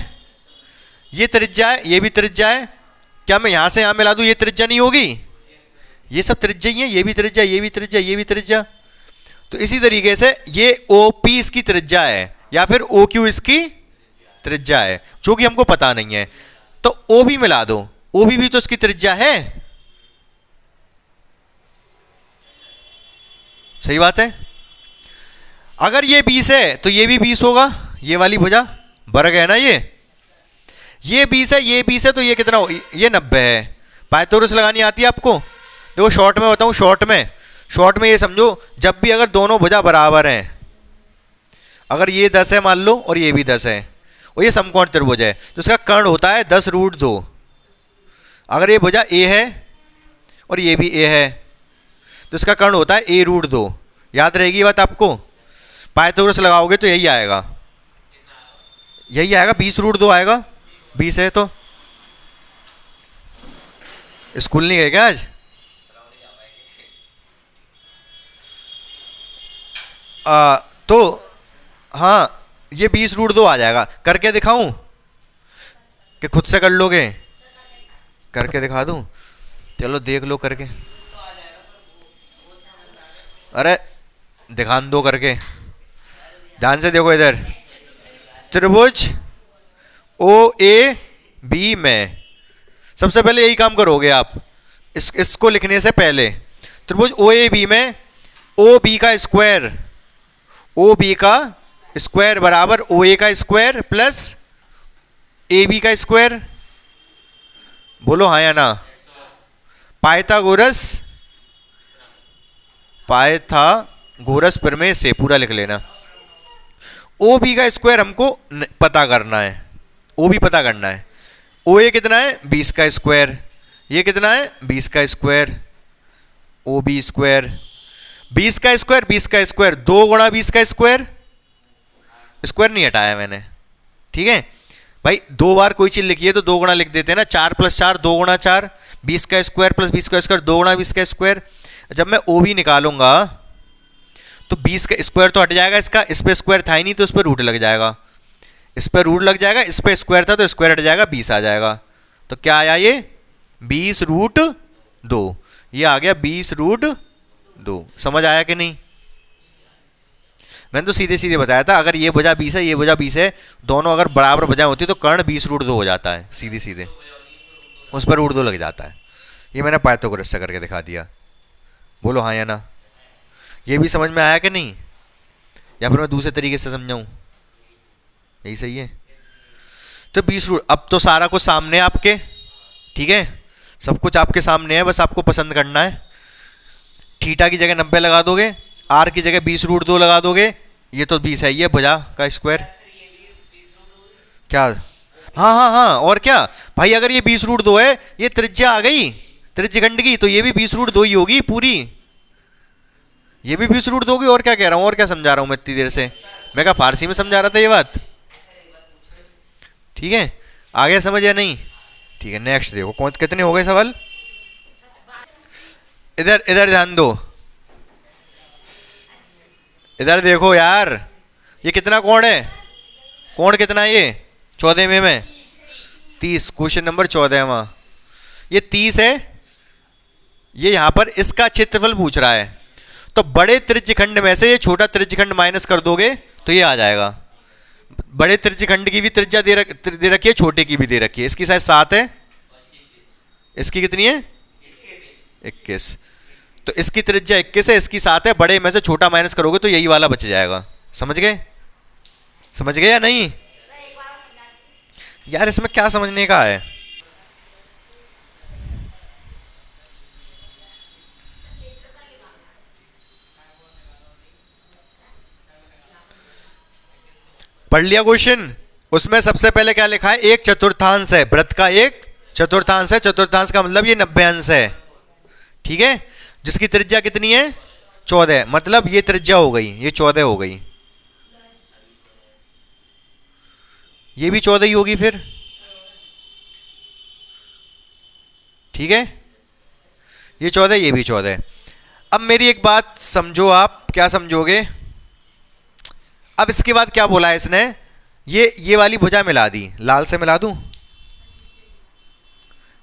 ये त्रिज्या है, ये भी त्रिज्या है, क्या मैं यहां से यहां मिला दूं ये त्रिज्या नहीं होगी? ये सब त्रिज्या ही है, ये भी त्रिज्या, ये भी त्रिज्या, ये भी त्रिज्या। तो इसी तरीके से ये ओपी इसकी त्रिज्या है या फिर ओ क्यू इसकी त्रिज्या है, जो कि हमको पता नहीं है, तो ओ भी मिला दो, ओ भी तो इसकी त्रिज्या है। सही बात है। अगर ये 20 है तो ये भी 20 होगा, ये वाली भुजा वर्ग है ना, ये 20 है, ये 20 है, तो ये कितना हो, ये 90 है। पाइथागोरस लगानी आती है आपको? देखो शॉर्ट में बताऊं, शॉर्ट में ये समझो, जब भी अगर दोनों भुजा बराबर हैं, अगर ये 10 है मान लो और ये भी 10 है और ये समकोण त्रिभुज है, तो इसका कर्ण होता है 10√2। अगर ये भुजा ए है और ये भी ए है, तो इसका कर्ण होता है a√2। याद रहेगी बात आपको? पाइथागोरस लगाओगे तो यही आएगा, 20√2 आएगा। 20 है तो स्कूल नहीं गए क्या आज? तो हाँ, ये 20√2 आ जाएगा। करके दिखाऊं कि खुद से कर लोगे? करके दिखा दूं? चलो देख लो करके। अरे दिखा दो करके, ध्यान से देखो इधर। त्रिभुज ओ ए बी में सबसे पहले यही काम करोगे आप, इसको लिखने से पहले। त्रिभुज ओ ए बी में ओ बी का स्क्वायर बराबर ओ ए का स्क्वायर प्लस ए बी का स्क्वायर। बोलो हाँ या ना? पाइथागोरस प्रमेय से पूरा लिख लेना। ओ बी का स्क्वायर हमको पता करना है, ओ बी पता करना है। ओ ए कितना है? 20 का स्क्वायर। ये कितना है? 20 का स्क्वायर। ओ बी स्क्वायर 20 का स्क्वायर, 20 का स्क्वायर 2 गुणा 20 का स्क्वायर, स्क्वायर नहीं हटाया मैंने, ठीक है भाई। 2 बार कोई चीज लिखी है तो 2 गुणा लिख देते हैं ना। 4 + 4 2 गुणा 4, 20 का स्क्वायर प्लस 20 का स्क्वायर 2 गुणा 20 का स्क्वायर। जब मैं ओ बी निकालूंगा तो 20 का स्क्वायर तो हट जाएगा, इसका इस पे स्क्वायर था ही नहीं तो इस पर रूट लग जाएगा, इस पर रूट लग जाएगा, इस पे स्क्वायर था तो स्क्वायर हट जाएगा, 20 आ जाएगा। तो क्या आया ये? 20√2। ये आ गया 20√2। समझ आया कि नहीं? मैंने तो सीधे सीधे बताया था, अगर ये भुजा 20 है, ये भुजा 20 है, दोनों अगर बराबर भुजाएं होती तो कर्ण 20√2 हो जाता है, सीधे सीधे उस पर √2 लग जाता है। ये मैंने पाइथागोरस से करके दिखा दिया। बोलो हाँ या ना? ये भी समझ में आया कि नहीं, या फिर मैं दूसरे तरीके से समझाऊं? यही सही है। तो 20 अब तो सारा कुछ सामने आपके, ठीक है, सब कुछ आपके सामने है, बस आपको पसंद करना है। थीटा की जगह 90 लगा दोगे, आर की जगह 20√2 लगा दोगे। ये तो 20 है, ये भुजा का स्क्वायर क्या? हाँ हाँ हाँ, और क्या भाई, अगर ये 20√2 है, ये त्रिज्या आ गई त्रिज्यखंड की, तो ये भी 20√2 ही होगी पूरी, ये भी 20√2 होगी। और क्या कह रहा हूँ, और क्या समझा रहा हूँ मैं इतनी देर से? मैं क्या फारसी में समझा रहा था ये बात? ठीक है, आ गया समझ या नहीं? ठीक है, नेक्स्ट देखो कौन कितने हो गए सवाल। इधर इधर ध्यान दो, इधर देखो यार, ये कितना कोण है? कोण कितना है ये? 14वें में 30, क्वेश्चन नंबर 14वां। ये 30 है, ये यहां पर इसका क्षेत्रफल पूछ रहा है, तो बड़े त्रिज्यखंड में से ये छोटा त्रिज्यखंड माइनस कर दोगे तो ये आ जाएगा। बड़े त्रिज्यखंड की भी त्रिज्या दे रखी है, छोटे की भी दे रखी है। इसकी शायद 7 है, इसकी कितनी है? 21। तो इसकी त्रिज्या 21 है, इसकी 7 है, बड़े में से छोटा माइनस करोगे तो यही वाला बच जाएगा। समझ गए? समझ गए या नहीं? यार इसमें क्या समझने का है? पढ़ लिया क्वेश्चन? उसमें सबसे पहले क्या लिखा है? एक चतुर्थांश है, वृत्त का एक चतुर्थांश है। चतुर्थांश का मतलब ये 90 अंश है, ठीक है, जिसकी त्रिज्या कितनी है? 14। मतलब ये त्रिज्या हो गई, ये 14 हो गई, ये भी 14 ही होगी फिर, ठीक है, ये 14, ये भी 14। अब मेरी एक बात समझो, आप क्या समझोगे? अब इसके बाद क्या बोला है इसने? ये वाली भुजा मिला दी, लाल से मिला दूं?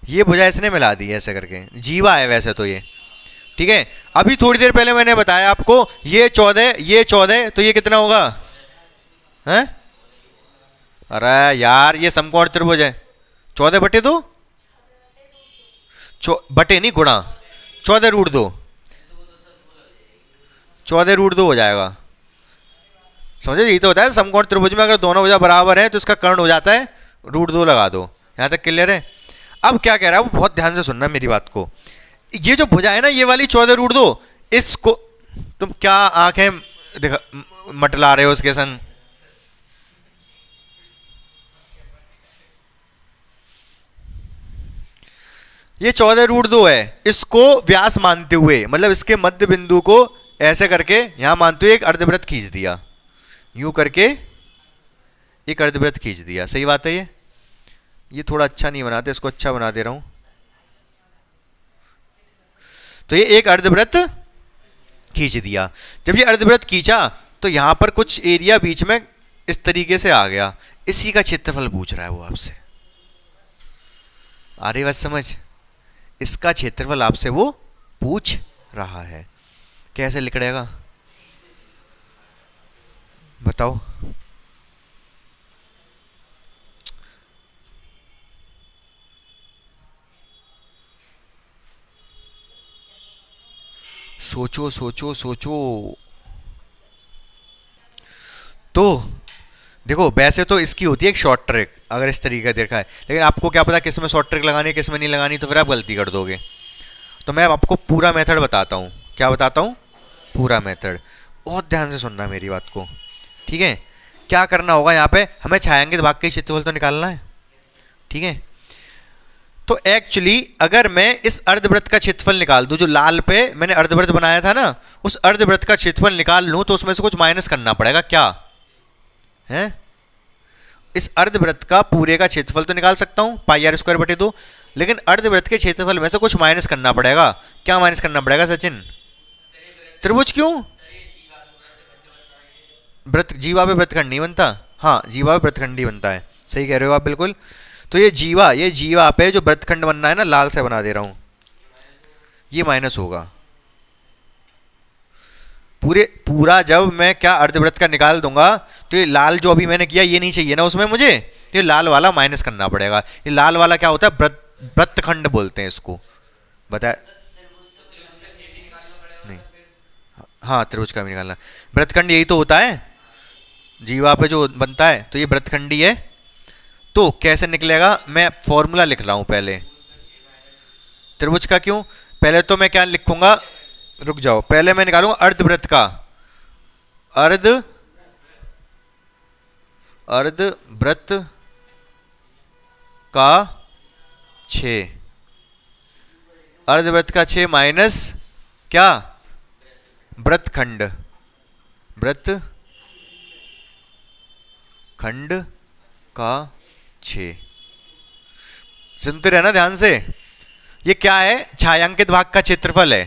ये भुजा इसने मिला दी ऐसे करके, जीवा है वैसे तो ये, ठीक है। अभी थोड़ी देर पहले मैंने बताया आपको, ये 14, ये 14, तो ये कितना होगा? हैं? अरे यार, ये समकोण त्रिभुज है, 14 बटे 2, बटे नहीं, गुणा, 14 रूट 2, 14 रूट 2 हो जाएगा। समझे? यही तो होता है समकोण त्रिभुज में, अगर दोनों भुजा बराबर है तो इसका कर्ण हो जाता है रूट 2 लगा दो। यहां तक क्लियर है? अब क्या कह रहा है वो बहुत ध्यान से सुनना मेरी बात को। ये जो भुजा है ना, ये वाली 14 रूट 2, इसको तुम क्या आंखें दिखा मटला रहे हो उसके संग? ये 14 रूट 2 है, इसको व्यास मानते हुए, मतलब इसके मध्य बिंदु को ऐसे करके यहां मानते हुए एक अर्धवृत्त खींच दिया, यूं करके एक अर्धवृत्त खींच दिया। सही बात है? ये थोड़ा अच्छा नहीं बनाते, इसको अच्छा बना दे रहा हूं। तो ये एक अर्धवृत्त खींच दिया। जब ये अर्धवृत्त खींचा तो यहां पर कुछ एरिया बीच में इस तरीके से आ गया, इसी का क्षेत्रफल पूछ रहा है वो आपसे। आ रही बात समझ? इसका क्षेत्रफल आपसे वो पूछ रहा है। कैसे निकलेगा बताओ? सोचो सोचो सोचो। तो देखो, वैसे तो इसकी होती है एक शॉर्ट ट्रिक, अगर इस तरीके का देखा है, लेकिन आपको क्या पता किस में शॉर्ट ट्रिक लगानी है किस में नहीं लगानी, तो फिर आप गलती कर दोगे। तो मैं आपको पूरा मेथड बताता हूँ। क्या बताता हूँ? पूरा मेथड। बहुत ध्यान से सुनना मेरी बात को, ठीक है। क्या करना होगा यहाँ पे, हमें छायांकित भाग का क्षेत्रफल तो निकालना है, ठीक है। तो एक्चुअली अगर मैं इस अर्धवृत्त का क्षेत्रफल निकाल दूं, जो लाल पे मैंने अर्धवृत्त बनाया था ना, उस अर्धवृत्त का क्षेत्रफल निकाल लूं, तो उसमें से कुछ माइनस करना पड़ेगा। क्या है? इस अर्धवृत्त का पूरे का क्षेत्रफल तो निकाल सकता हूं, पाई आर स्क्वायर बटे 2, लेकिन अर्धवृत्त के क्षेत्रफल में से कुछ माइनस करना पड़ेगा। क्या माइनस करना पड़ेगा सचिन? त्रिभुज। क्यों? वृत्त जीवा पे वृत्तखंड नहीं बनता। हाँ, जीवा पे वृत्तखंड ही बनता है, सही कह रहे हो आप बिल्कुल। तो ये जीवा पे जो वृत्तखंड बनना है ना, लाल से बना दे रहा हूं, ये माइनस होगा। पूरा जब मैं क्या अर्धवृत्त का निकाल दूंगा, तो ये लाल जो अभी मैंने किया ये नहीं चाहिए ना उसमें मुझे, तो ये लाल वाला माइनस करना पड़ेगा। ये लाल वाला क्या होता है? वृत्तखंड बोलते हैं इसको, बताया नहीं? हाँ, त्रिभुज का भी निकालना। वृत्तखंड यही तो होता है जीवा पे जो बनता है, तो ये वृत्तखंडी है। तो कैसे निकलेगा? मैं फॉर्मूला लिख रहा हूं पहले त्रिभुज का। क्यों? पहले तो मैं क्या लिखूंगा, रुक जाओ, पहले मैं निकालूंगा अर्धवृत्त का, अर्धवृत्त का 6, अर्धवृत्त का 6 माइनस क्या? वृत्तखंड, वृत्तखंड का 6। सुनते रहना ध्यान से। ये क्या है? छायांकित भाग का क्षेत्रफल है।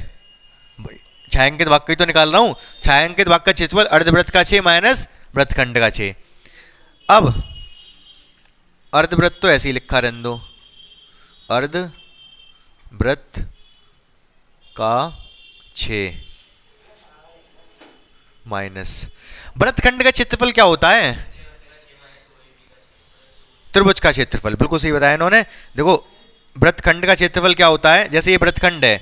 छायांकित भाग का ही तो निकाल रहा हूं। छायांकित भाग का क्षेत्रफल अर्धवृत्त का 6 माइनस वृत्तखंड का 6। अब अर्धवृत्त तो ऐसे ही लिखा रहने दो, अर्धवृत्त का 6 माइनस वृत्तखंड का क्षेत्रफल क्या होता है? त्रिभुज का क्षेत्रफल। बिल्कुल सही बताया इन्होंने। देखो, वृत्तखंड का क्षेत्रफल क्या होता है? जैसे ये वृत्तखंड है,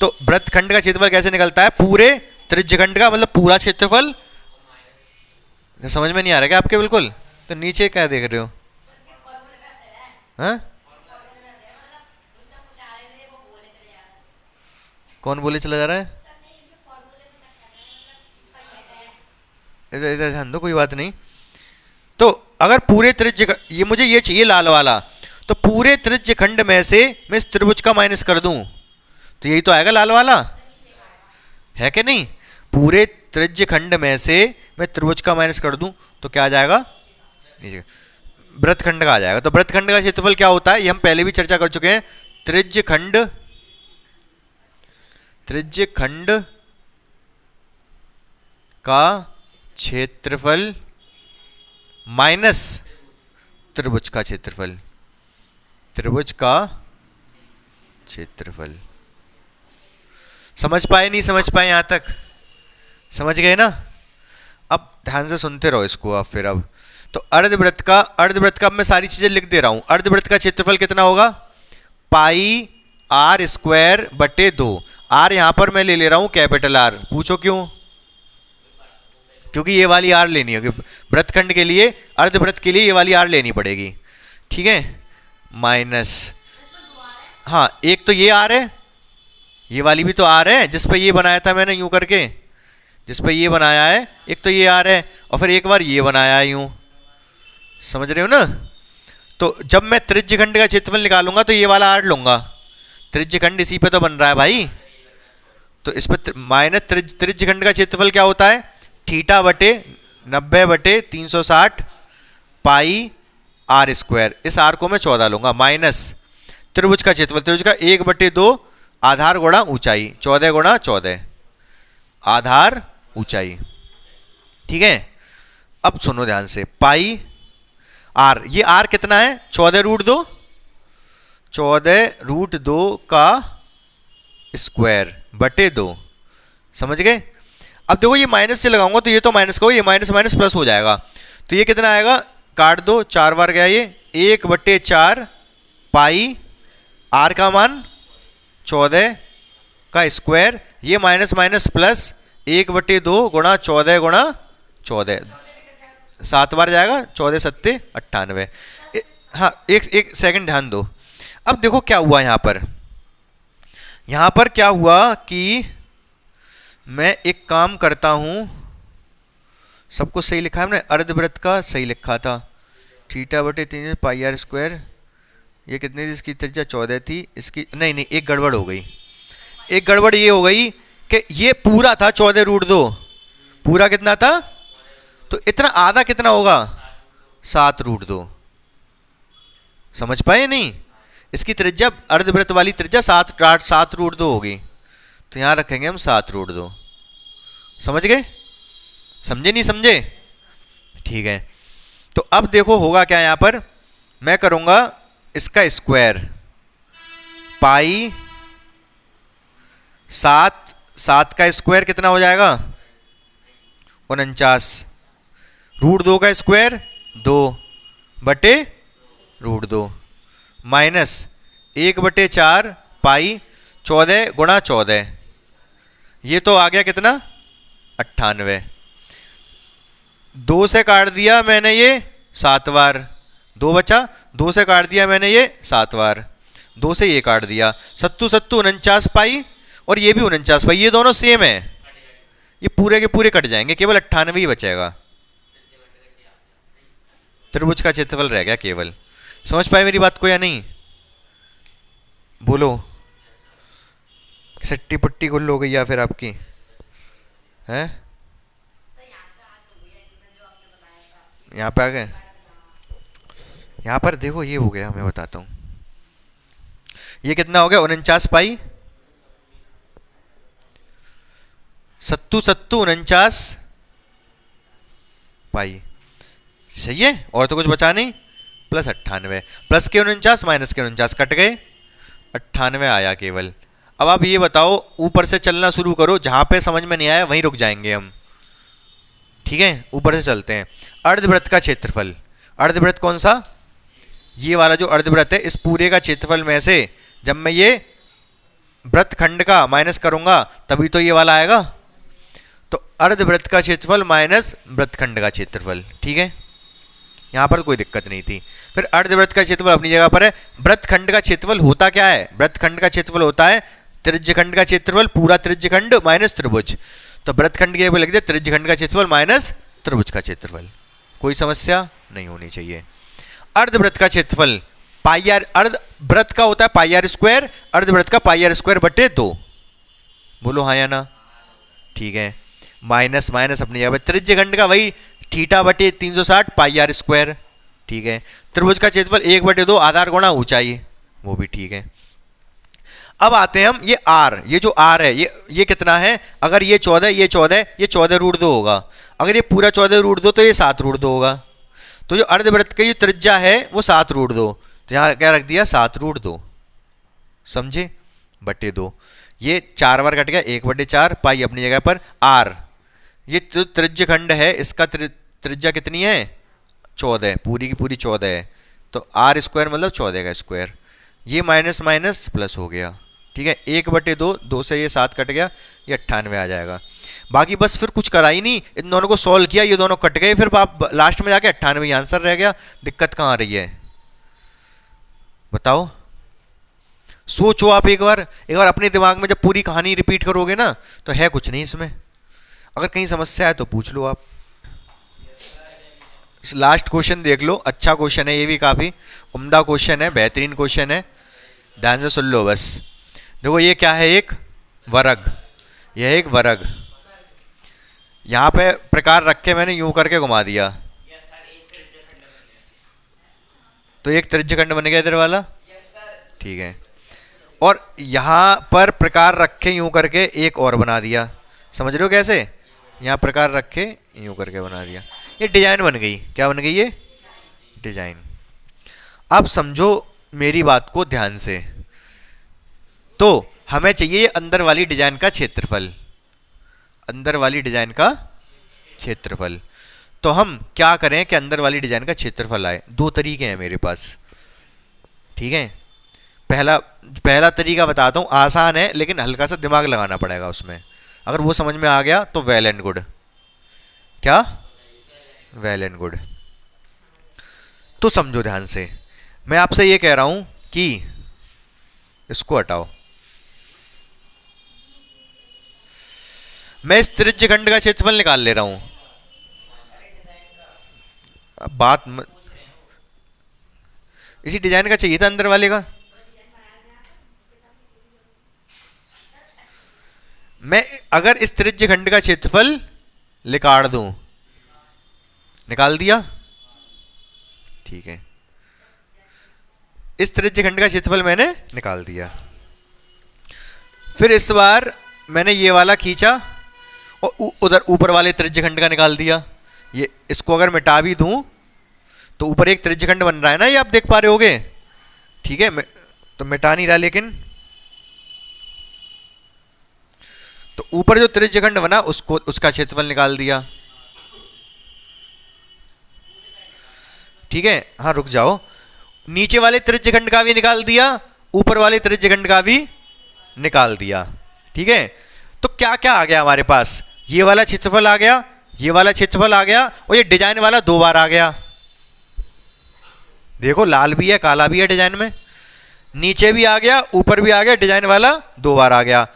तो वृत्तखंड का क्षेत्रफल कैसे निकलता है? पूरे त्रिज्यखंड का, मतलब पूरा क्षेत्रफल। समझ में नहीं आ रहा क्या आपके? बिल्कुल। तो नीचे क्या देख रहे हो? हाँ, कौन बोले चला जा रहा है? इधर इधर ध्यान दो, कोई बात नहीं। अगर पूरे त्रिज्य, ये मुझे ये चाहिए लाल वाला, तो पूरे त्रिज्य खंड में से मैं इस त्रिभुज का माइनस कर दूं तो यही तो आएगा लाल वाला, है कि नहीं? पूरे त्रिज्य खंड में से मैं त्रिभुज का माइनस कर दूं तो क्या आ जाएगा? वृत्तखंड का आ जाएगा। तो वृत्तखंड का क्षेत्रफल क्या होता है ये हम पहले भी चर्चा कर चुके हैं। त्रिज्य खंड का क्षेत्रफल माइनस त्रिभुज का क्षेत्रफल, त्रिभुज का क्षेत्रफल। समझ पाए नहीं समझ पाए? यहां तक समझ गए ना? अब ध्यान से सुनते रहो इसको आप फिर। अब तो अर्धवृत्त का अब मैं सारी चीजें लिख दे रहा हूं। अर्धवृत्त का क्षेत्रफल कितना होगा? पाई आर स्क्वायर बटे 2। आर यहां पर मैं ले ले रहा हूं कैपिटल आर। पूछो क्यों? क्योंकि ये वाली आर लेनी होगी वृत्तखंड के लिए, अर्धवृत्त के लिए ये वाली आर लेनी पड़ेगी, ठीक है? माइनस, हाँ एक तो ये आर है, ये वाली भी तो आर है जिस पे ये बनाया था मैंने यूं करके, जिस पे ये बनाया है, एक तो ये आर है और फिर एक बार ये बनाया है यूं। समझ रहे हो ना? तो जब मैं त्रिज्यखंड का क्षेत्रफल निकालूंगा तो ये वाला आर लूंगा, त्रिज्यखंड इसी पे तो बन रहा है भाई। तो इस पर माइनस त्रिज्यखंड का क्षेत्रफल क्या होता है? थीटा बटे 90/360 पाई आर स्क्वायर। इस आर को मैं 14 लूंगा, माइनस त्रिभुज का क्षेत्रफल, त्रिभुज का 1/2 आधार गुणा ऊंचाई, 14 गुणा 14 आधार ऊंचाई, ठीक है? अब सुनो ध्यान से, पाई आर, ये आर कितना है? 14√2, 14√2 का स्क्वायर बटे 2। समझ गए? अब देखो ये माइनस से लगाऊंगा तो ये तो माइनस का हो, ये माइनस माइनस प्लस हो जाएगा। तो ये कितना आएगा? काट दो, 4 बार गया ये, 1/4 पाई आर का मान 14 का स्क्वायर, ये माइनस माइनस प्लस 1/2 गुणा 14 गुणा 14, 7 बार जाएगा, 14 सत्ते 98। हाँ एक सेकंड ध्यान दो। अब देखो क्या हुआ यहाँ पर क्या हुआ कि मैं एक काम करता हूं, सब कुछ सही लिखा है हमने, अर्धवृत्त का सही लिखा था, θ/3 पाई आर स्क्वायर, ये कितनी थी? इसकी त्रिज्या 14 थी, इसकी नहीं एक गड़बड़ हो गई। एक गड़बड़ ये हो गई कि ये पूरा था 14√2, पूरा कितना था? तो इतना आधा कितना होगा? 7√2। समझ पाए नहीं? इसकी त्रिज्या, अर्धवृत्त वाली त्रिज्या 7√2 होगी, तो यहां रखेंगे हम 7√2। समझ गए? समझे नहीं समझे? ठीक है। तो अब देखो होगा क्या, यहां पर मैं करूंगा इसका स्क्वायर, पाई 7 का स्क्वायर कितना हो जाएगा? 49, √2 का स्क्वायर 2/√2 माइनस 1/4 पाई 14 गुणा 14, ये तो आ गया कितना? 98। 2 से काट दिया मैंने ये 7 बार, 2 बचा, 2 से काट दिया मैंने ये 7 बार, 2 से ये काट दिया, 7 49 पाई और ये भी 49 पाई, ये दोनों सेम है, ये पूरे के पूरे कट जाएंगे, केवल 98 ही बचेगा। त्रिभुज का क्षेत्रफल रह गया केवल। समझ पाए मेरी बात को या नहीं? बोलो। सट्टी पट्टी गुल हो गई या फिर आपकी है? यहाँ पे आ गए? यहाँ पर देखो ये हो गया, मैं बताता हूँ, ये कितना हो गया? 49 पाई 49 पाई, सही है? और तो कुछ बचा नहीं, प्लस 98, प्लस के 49 माइनस के 49 कट गए, 98 आया केवल। अब आप ये बताओ, ऊपर से चलना शुरू करो, जहां पे समझ में नहीं आया वहीं रुक जाएंगे हम, ठीक है? ऊपर से चलते हैं। अर्धवृत्त का क्षेत्रफल, अर्धवृत्त कौन सा? ये वाला जो अर्धवृत्त है, इस पूरे का क्षेत्रफल में से जब मैं ये वृत्तखंड का माइनस करूंगा तभी तो ये वाला आएगा। तो अर्धवृत्त का क्षेत्रफल माइनस वृत्तखंड का क्षेत्रफल, ठीक है? यहां पर कोई दिक्कत नहीं थी। फिर अर्धवृत्त का क्षेत्रफल अपनी जगह पर है। वृत्तखंड का क्षेत्रफल होता क्या है? वृत्तखंड का क्षेत्रफल होता है त्रिज्यखंड का क्षेत्रफल, पूरा त्रिज्यखंड माइनस त्रिभुज। तो वृत्तखंड के लिख दिया त्रिज्यखंड का क्षेत्रफल माइनस त्रिभुज का क्षेत्रफल, कोई समस्या नहीं होनी चाहिए। अर्धवृत्त का क्षेत्रफल पाई आर, अर्धवृत्त का होता है पाई आर स्क्वायर, अर्धवृत्त का पाई आर स्क्वायर बटे 2। बोलो हाँ या ना? ठीक है, माइनस माइनस अपनी जगह। त्रिज्यखंड का वही थीटा बटे 360 पाई आर स्क्वायर। ठीक है, त्रिभुज का क्षेत्रफल 1/2 आधार गुणा ऊंचाई, वो भी ठीक है। अब आते हैं हम ये आर, ये जो आर है ये कितना है? अगर ये 14, ये 14, ये 14√2 होगा। अगर ये पूरा 14√2 तो ये 7√2 होगा। तो जो अर्धवृत्त की जो त्रिज्या है वो 7√2, तो यहाँ क्या रख दिया? 7√2, समझे? बटे 2। ये 4 बार कट गया, 1/4 पाई अपनी जगह पर आर। ये जो त्रिज्यखंड है इसका त्रिज्या कितनी है? 14, पूरी की पूरी 14 है। तो आर स्क्वायर मतलब 14 का स्क्वायर। ये माइनस माइनस प्लस हो गया। ठीक है, 1/2, 2 से ये 7 कट गया, ये 98 आ जाएगा। बाकी बस फिर कुछ करा ही नहीं, इन दोनों को सॉल्व किया, ये दोनों कट गए, फिर आप लास्ट में जाके 98 आंसर रह गया। दिक्कत कहाँ आ रही है बताओ? सोचो आप एक बार अपने दिमाग में जब पूरी कहानी रिपीट करोगे ना, तो है कुछ नहीं इसमें। अगर कहीं समस्या है तो पूछ लो आप। लास्ट क्वेश्चन देख लो, अच्छा क्वेश्चन है ये भी, काफ़ी उम्दा क्वेश्चन है, बेहतरीन क्वेश्चन है, ध्यान से सुन लो बस। देखो ये क्या है? एक वर्ग, यह एक वर्ग। यहाँ पे प्रकार रख के मैंने यूं करके घुमा दिया, तो एक त्रिज्यखंड बन गया इधर वाला। ठीक है, और यहाँ पर प्रकार रखे यूं करके एक और बना दिया। समझ रहे हो कैसे? यहाँ प्रकार रखे यूं करके बना दिया, ये डिजाइन बन गई। क्या बन गई? ये डिजाइन। अब समझो मेरी बात को ध्यान से। तो हमें चाहिए ये अंदर वाली डिजाइन का क्षेत्रफल, अंदर वाली डिजाइन का क्षेत्रफल। तो हम क्या करें कि अंदर वाली डिजाइन का क्षेत्रफल आए? 2 तरीके हैं मेरे पास। ठीक है, पहला तरीका बताता हूँ, आसान है लेकिन हल्का सा दिमाग लगाना पड़ेगा उसमें। अगर वो समझ में आ गया तो वेल एंड गुड। क्या? Well and good. तो समझो ध्यान से, मैं आपसे ये कह रहा हूं कि इसको हटाओ, मैं इस त्रिज्यखंड का क्षेत्रफल निकाल ले रहा हूं। बात इसी डिजाइन का चाहिए था अंदर वाले का। मैं अगर इस त्रिज्यखंड का क्षेत्रफल निकाल दूं, निकाल दिया। ठीक है, इस त्रिज्यखंड का क्षेत्रफल मैंने निकाल दिया। फिर इस बार मैंने ये वाला खींचा और उधर ऊपर वाले त्रिज्यखंड का निकाल दिया। ये इसको अगर मिटा भी दूं तो ऊपर एक त्रिज्यखंड बन रहा है ना, ये आप देख पा रहे होगे। ठीक है, तो मिटा नहीं रहा, लेकिन तो ऊपर जो त्रिज्यखंड बना उसको, उसका क्षेत्रफल निकाल दिया। ठीक है, हाँ रुक जाओ, नीचे वाले त्रिज्यखंड का भी निकाल दिया, ऊपर वाले त्रिज्यखंड का भी निकाल दिया। ठीक है, तो क्या क्या आ गया हमारे पास? ये वाला क्षेत्रफल आ गया, ये वाला क्षेत्रफल आ गया, और ये डिजाइन वाला 2 बार आ गया। देखो लाल भी है काला भी है डिजाइन में, नीचे भी आ गया ऊपर भी आ गया, डिजाइन वाला 2 बार आ गया।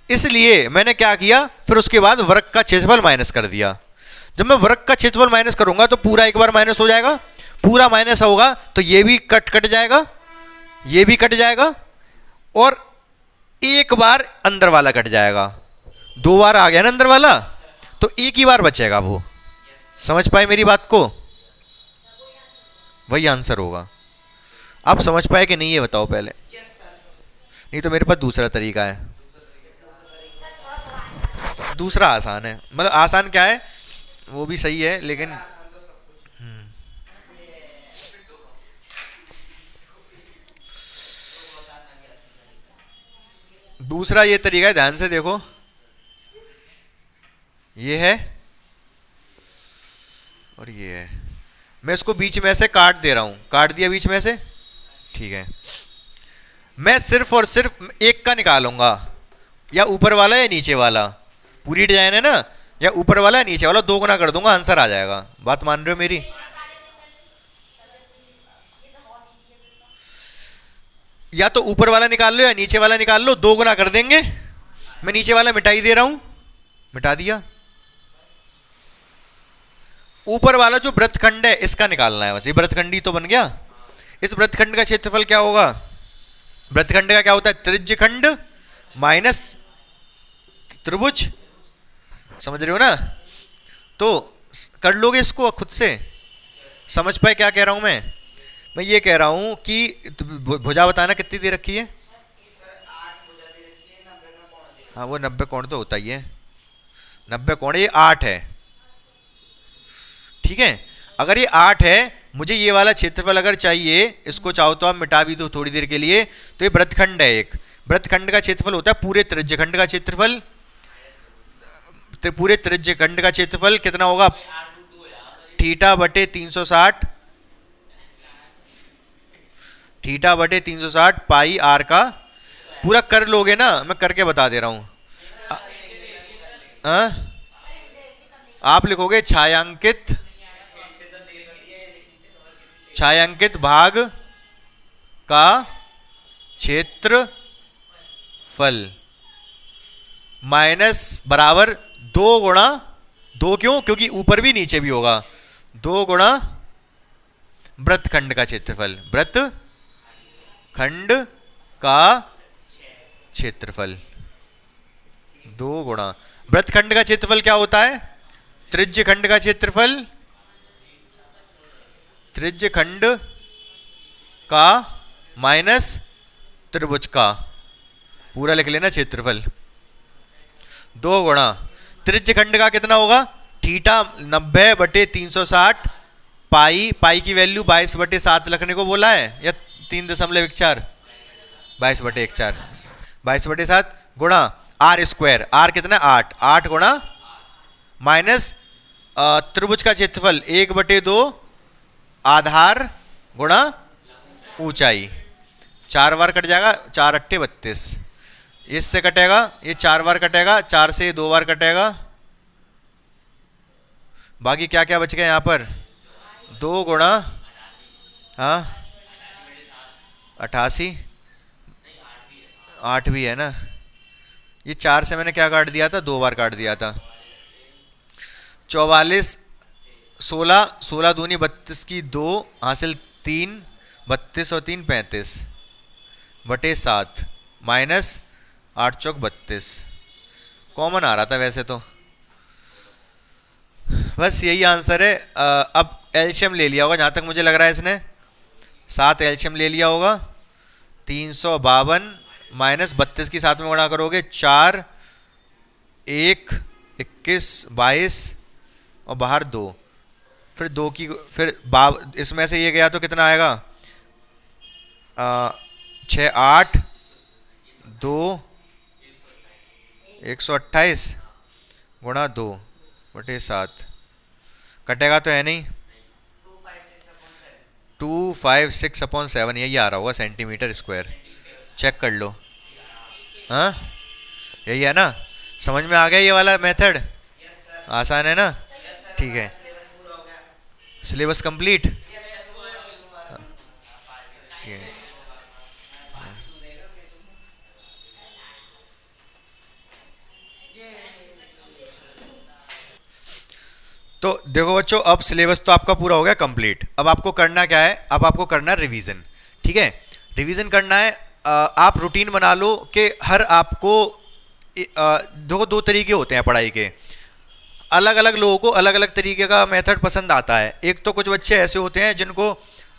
इसलिए मैंने क्या किया, फिर उसके बाद वर्ग का क्षेत्रफल माइनस कर दिया। जब मैं वर्ग का क्षेत्रफल माइनस करूंगा तो पूरा एक बार माइनस हो जाएगा, पूरा माइनस होगा तो ये भी कट जाएगा, ये भी कट जाएगा, और एक बार अंदर वाला कट जाएगा। 2 बार आ गया ना अंदर वाला, तो एक ही बार बचेगा वो। समझ पाए मेरी बात को? वही आंसर होगा। आप समझ पाए कि नहीं ये बताओ पहले? नहीं तो मेरे पास दूसरा तरीका है। दूसरा आसान है, मतलब आसान क्या है वो भी सही है, लेकिन दूसरा ये तरीका है, ध्यान से देखो। ये है और ये है, मैं इसको बीच में से काट दे रहा हूं, काट दिया बीच में से। ठीक है, मैं सिर्फ और सिर्फ एक का निकालूंगा, या ऊपर वाला या नीचे वाला। पूरी डिजाइन है ना, या ऊपर वाला या नीचे वाला, 2 गुना कर दूंगा, आंसर आ जाएगा। बात मान रहे हो मेरी? या तो ऊपर वाला निकाल लो या नीचे वाला निकाल लो, 2 गुना कर देंगे। मैं नीचे वाला मिटा ही दे रहा हूं, मिटा दिया। ऊपर वाला जो वृत्तखंड है इसका निकालना है बस। ये वृत्तखंड ही तो बन गया। इस वृत्तखंड का क्षेत्रफल क्या होगा? वृत्तखंड का क्या होता है? त्रिज्यखंड माइनस त्रिभुज। समझ रहे हो ना? तो कर लोगे इसको खुद से? समझ पाए क्या कह रहा हूं मैं? मैं ये कह रहा हूं कि भुजा बताना कितनी दे रखी है? हाँ वो 90 कोण तो होता ही है, 90 कोण, ये 8 है। ठीक है, अगर ये 8 है, मुझे ये वाला क्षेत्रफल अगर चाहिए, इसको चाहो तो आप मिटा भी दो थोड़ी देर के लिए, तो ये वृत्तखंड है एक। वृत्तखंड का क्षेत्रफल होता है पूरे त्रिज्यखंड का क्षेत्रफल। पूरे त्रिज्यखंड का क्षेत्रफल कितना होगा? थीटा बटे 360, थीटा बटे 360 पाई आर का पूरा। कर लोगे ना? मैं करके बता दे रहा हूं। आप लिखोगे छायांकित, छायांकित भाग का क्षेत्रफल माइनस बराबर 2 गुणा 2, क्यों? क्योंकि ऊपर भी नीचे भी होगा, 2 गुणा वृत्तखंड का क्षेत्रफल, वृत्तखंड का क्षेत्रफल 2 गुणा वृत्तखंड का क्षेत्रफल क्या होता है? त्रिज्यखंड का क्षेत्रफल, त्रिज्यखंड का माइनस त्रिभुज का पूरा लिख लेना क्षेत्रफल। 2 गुणा त्रिज्यखंड का कितना होगा? थीटा 90 बटे 360 पाई, पाई की वैल्यू 22 बटे 7 लिखने को बोला है, या 3.14? 22 बटे 14, 22 बटे 7 गुणा आर स्क्वायर। आर कितना? 8, 8 गुणा माइनस त्रिभुज का क्षेत्रफल 1/2 आधार गुणा ऊंचाई। 4 बार कट जाएगा, 4 अट्ठे 32, इससे कटेगा, ये 4 बार कटेगा, 4 से 2 बार कटेगा, बाकी क्या क्या बच गया यहाँ पर? 2 गुणा 88, 8 भी है ना, ये 4 से मैंने क्या काट दिया था? 2 बार काट दिया था। 44, 16, 16 दूनी 32 की 2 हासिल 3, 32 और 3 35 बटे 7 माइनस 8 चौक 32। कॉमन आ रहा था वैसे तो, बस यही आंसर है। अब एलसीएम ले लिया होगा जहाँ तक मुझे लग रहा है इसने, 7 एलसीएम ले लिया होगा। 352 माइनस 32 की 7 में गुणा करोगे, 4, 1, 21, 22 और बाहर 2, फिर 2 की, फिर इसमें से ये गया तो कितना आएगा? 6, 8, 2, 128 गुणा 2 बटे 7, कटेगा तो है नहीं, 256/7, यही आ रहा होगा सेंटीमीटर स्क्वायर। चेक कर लो। हाँ यही है ना? समझ में आ गया ये वाला मेथड? आसान है ना? ठीक है, सिलेबस कंप्लीट। तो देखो बच्चों, अब सिलेबस तो आपका पूरा हो गया कंप्लीट। अब आपको करना क्या है? अब आपको करना है रिवीजन। ठीक है, रिवीजन करना है। आप रूटीन बना लो कि हर आपको दो तरीके होते हैं पढ़ाई के। अलग अलग लोगों को अलग अलग तरीके का मेथड पसंद आता है। एक तो कुछ बच्चे ऐसे होते हैं जिनको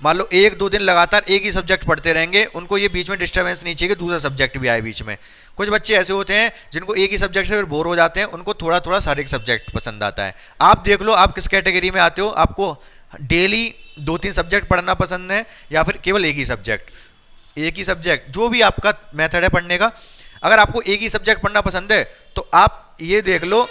मान लो 1-2 दिन लगातार एक ही सब्जेक्ट पढ़ते रहेंगे, उनको ये बीच में डिस्टर्बेंस नहीं चाहिए कि दूसरा सब्जेक्ट भी आए बीच में। कुछ बच्चे ऐसे होते हैं जिनको एक ही सब्जेक्ट से फिर बोर हो जाते हैं, उनको थोड़ा थोड़ा सारे सब्जेक्ट पसंद आता है। आप देख लो आप किस कैटेगरी में आते हो। आपको डेली 2-3 सब्जेक्ट पढ़ना पसंद है या फिर केवल एक ही सब्जेक्ट? एक ही सब्जेक्ट, जो भी आपका मेथड है पढ़ने का। अगर आपको एक ही सब्जेक्ट पढ़ना पसंद है तो आप ये देख लो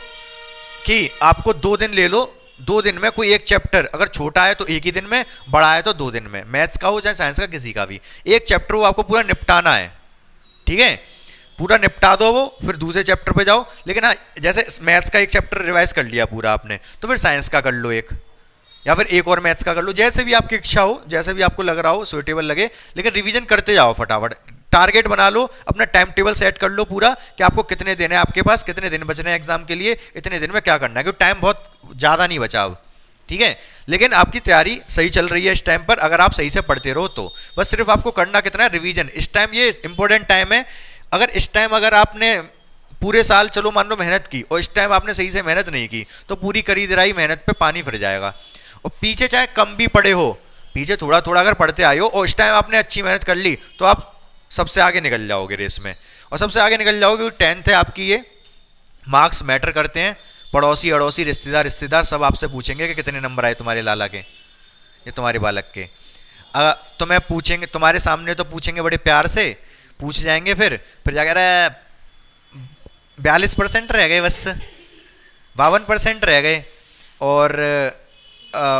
कि आपको 2 दिन ले लो, 2 दिन में कोई एक चैप्टर, अगर छोटा है तो एक ही दिन में, बड़ा है तो 2 दिन में, मैथ्स का हो चाहे साइंस का, किसी का भी एक चैप्टर वो आपको पूरा निपटाना है। ठीक है, पूरा निपटा दो वो, फिर दूसरे चैप्टर पे जाओ। लेकिन हाँ, जैसे मैथ्स का एक चैप्टर रिवाइज कर लिया पूरा आपने, तो फिर साइंस का कर लो एक, या फिर एक और मैथ्स का कर लो, जैसे भी आपकी इच्छा हो, जैसे भी आपको लग रहा हो सुइटेबल लगे। लेकिन रिवीजन करते जाओ फटाफट। टारगेट बना लो, अपना टाइम टेबल सेट कर लो पूरा कि आपको कितने दिन है आपके पास, कितने दिन बच रहे हैं एग्जाम के लिए, इतने दिन में क्या करना है, क्योंकि टाइम बहुत ज़्यादा नहीं बचा अब। ठीक है, लेकिन आपकी तैयारी सही चल रही है इस टाइम पर, अगर आप सही से पढ़ते रहो तो। बस सिर्फ आपको करना कितना है, रिवीजन। इस टाइम ये इंपॉर्टेंट टाइम है। अगर इस टाइम अगर आपने पूरे साल चलो मान लो मेहनत की और इस टाइम आपने सही से मेहनत नहीं की तो पूरी करी धराई मेहनत पे पानी फिर जाएगा। और पीछे चाहे कम भी पढ़े हो, पीछे थोड़ा थोड़ा अगर पढ़ते आए हो और इस टाइम आपने अच्छी मेहनत कर ली तो आप सबसे आगे निकल जाओगे रेस में। और सबसे आगे निकल जाओगे क्योंकि 10th है आपकी, ये मार्क्स मैटर करते हैं। पड़ोसी अड़ोसी रिश्तेदार रिश्तेदार सब आपसे पूछेंगे कि कितने नंबर आए तुम्हारे लाला के, ये तुम्हारे बालक के। तुम्हें पूछेंगे, तुम्हारे सामने तो पूछेंगे बड़े प्यार से, पूछ जाएंगे फिर जाकर 42% रह गए, बस 52% रह गए। और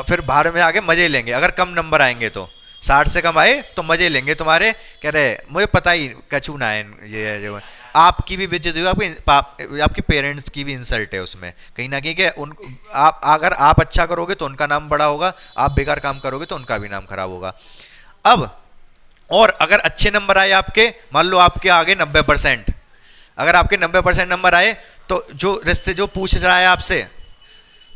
फिर बाहर में आके मजे लेंगे। अगर कम नंबर आएंगे तो 60 से कम आए तो मजे लेंगे तुम्हारे, कह रहे मुझे पता ही कछू ना है, ये जो आपकी भी बेइज्जती हुई, आपके पेरेंट्स की भी इंसल्ट है उसमें कहीं ना कहीं। कि उन आप अगर आप अच्छा करोगे तो उनका नाम बड़ा होगा, आप बेकार काम करोगे तो उनका भी नाम खराब होगा। अब और अगर अच्छे नंबर आए आपके, मान लो आपके आगे 90%, अगर आपके 90% नंबर आए तो जो पूछ रहा है आपसे,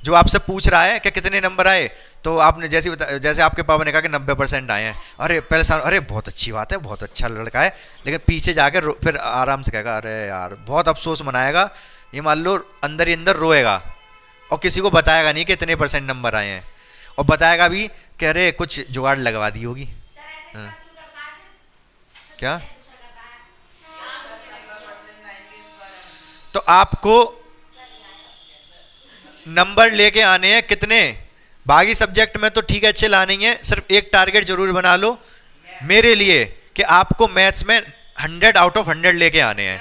जो आपसे पूछ रहा है कि कितने नंबर आए, तो आपने जैसे आपके पापा ने कहा कि 90% आए हैं, अरे पहले साल अरे बहुत अच्छी बात है, बहुत अच्छा लड़का है, लेकिन पीछे जाकर फिर आराम से कहेगा अरे यार, बहुत अफसोस मनाएगा, ये मान लो अंदर ही अंदर रोएगा और किसी को बताएगा नहीं कि इतने % नंबर आए हैं। और बताएगा भी कि अरे कुछ जुगाड़ लगवा दी होगी। हाँ। क्या? तो आपको नंबर लेके आने हैं कितने, बाकी सब्जेक्ट में तो ठीक है अच्छे लाने हैं, सिर्फ एक टारगेट जरूर बना लो मेरे लिए कि आपको मैथ्स में 100 आउट ऑफ 100 लेके आने हैं।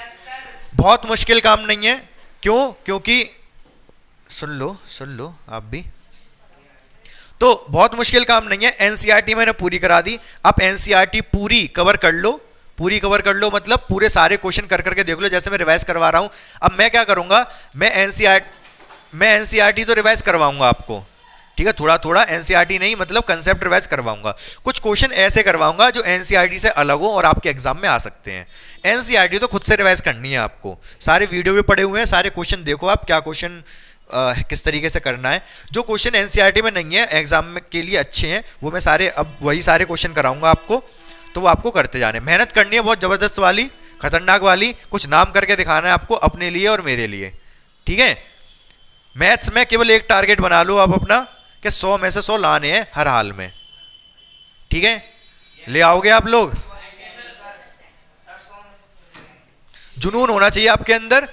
बहुत मुश्किल काम नहीं है। क्यों? क्योंकि सुन लो आप भी, तो बहुत मुश्किल काम नहीं है। एनसीईआरटी मैंने पूरी करा दी, आप एनसीईआरटी पूरी कवर कर लो, पूरी कवर कर लो मतलब पूरे सारे क्वेश्चन कर करके देख लो, जैसे मैं रिवाइज करवा रहा हूं। अब मैं क्या करूंगा, मैं एनसीईआरटी तो रिवाइज करवाऊंगा आपको, ठीक है, थोड़ा थोड़ा एनसीईआरटी नहीं मतलब कंसेप्ट रिवाइज करवाऊंगा। कुछ क्वेश्चन ऐसे करवाऊंगा जो एनसीईआरटी से अलग हो और आपके एग्जाम में आ सकते हैं। एनसीईआरटी तो खुद से रिवाइज करनी है आपको, सारे वीडियो भी पड़े हुए हैं, सारे क्वेश्चन देखो आप क्या क्वेश्चन किस तरीके से करना है। जो क्वेश्चन एनसीईआरटी में नहीं है एग्जाम के लिए अच्छे हैं वो मैं सारे अब वही सारे क्वेश्चन कराऊंगा आपको, तो वो आपको करते जाने। मेहनत करनी है बहुत जबरदस्त वाली, खतरनाक वाली, कुछ नाम करके दिखाना है आपको अपने लिए और मेरे लिए, ठीक है। मैथ्स में केवल एक टारगेट बना लो आप अपना कि 100 में से 100 लाने हैं हर हाल में, ठीक है। ले आओगे आप लोग, जुनून होना चाहिए आपके अंदर,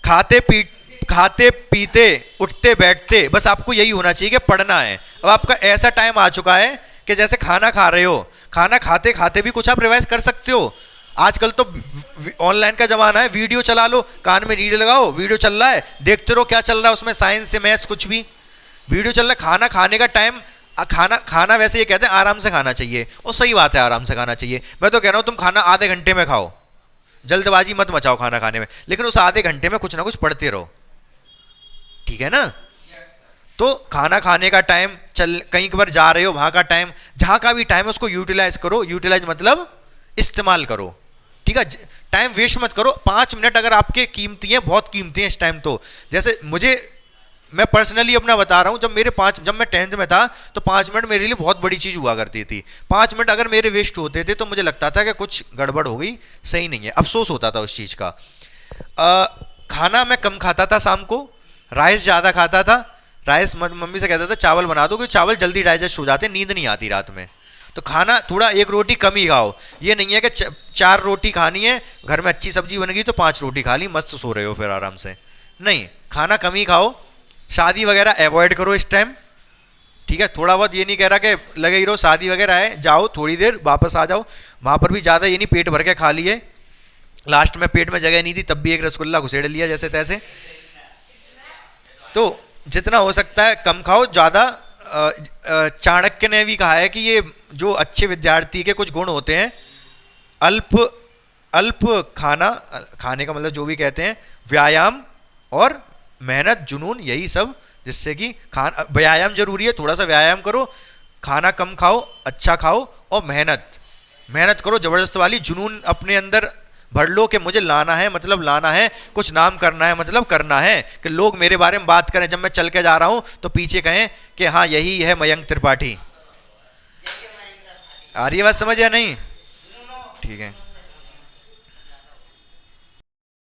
खाते पीते उठते बैठते बस आपको यही होना चाहिए कि पढ़ना है। अब आपका ऐसा टाइम आ चुका है कि जैसे खाना खा रहे हो, खाना खाते खाते भी कुछ आप रिवाइज कर सकते हो। आजकल तो ऑनलाइन का जमाना है, वीडियो चला लो, कान में रीड लगाओ, वीडियो चल रहा है, देखते रहो क्या चल रहा है उसमें, साइंस से मैथ्स कुछ भी वीडियो चल रहा है। खाना खाने का टाइम, खाना वैसे ये कहते हैं आराम से खाना चाहिए, और सही बात है आराम से खाना चाहिए। मैं तो कह रहा हूँ तुम खाना आधे घंटे में खाओ, जल्दबाजी मत मचाओ खाना खाने में, लेकिन उस आधे घंटे में कुछ ना कुछ पढ़ते रहो, ठीक है ना। तो खाना खाने का टाइम, कहीं पर जा रहे हो वहां का टाइम, जहां का भी टाइम है उसको यूटिलाइज करो। यूटिलाइज मतलब इस्तेमाल करो, ठीक है। टाइम वेस्ट मत करो। 5 मिनट अगर आपके कीमती हैं, बहुत कीमती हैं इस टाइम तो। जैसे मैं पर्सनली अपना बता रहा हूं, जब मैं 10th में था तो 5 मिनट मेरे लिए बहुत बड़ी चीज हुआ करती थी। 5 मिनट अगर मेरे वेस्ट होते थे तो मुझे लगता था कि कुछ गड़बड़ हो गई, सही नहीं है, अफसोस होता था उस चीज का। खाना मैं कम खाता था, शाम को राइस ज़्यादा खाता था। राइस मम्मी से कहता था चावल बना दो, क्योंकि चावल जल्दी डाइजेस्ट हो जाते, नींद नहीं आती रात में। तो खाना थोड़ा 1 रोटी कम ही खाओ। ये नहीं है कि 4 रोटी खानी है, घर में अच्छी सब्जी बन गई तो 5 रोटी खा ली, मस्त सो रहे हो फिर आराम से, नहीं, खाना कम ही खाओ। शादी वगैरह अवॉइड करो इस टाइम, ठीक है। थोड़ा बहुत, ये नहीं कह रहा कि लगे ही रहो, शादी वगैरह है जाओ थोड़ी देर वापस आ जाओ, वहाँ पर भी ज़्यादा ये नहीं पेट भर के खा लिए, लास्ट में पेट में जगह नहीं थी तब भी एक रसगुल्ला घुसेड़ लिया जैसे तैसे। तो जितना हो सकता है कम खाओ, ज़्यादा। चाणक्य ने भी कहा है कि ये जो अच्छे विद्यार्थी के कुछ गुण होते हैं, अल्प खाने का मतलब जो भी कहते हैं, व्यायाम और मेहनत, जुनून, यही सब, जिससे कि व्यायाम जरूरी है, थोड़ा सा व्यायाम करो, खाना कम खाओ, अच्छा खाओ, और मेहनत करो जबरदस्त वाली। जुनून अपने अंदर भर लो कि मुझे लाना है, मतलब लाना है, कुछ नाम करना है, मतलब करना है कि लोग मेरे बारे में बात करें, जब मैं चल के जा रहा हूं तो पीछे कहें कि हाँ यही है मयंक त्रिपाठी। आ रही है बात समझ या नहीं? ठीक है।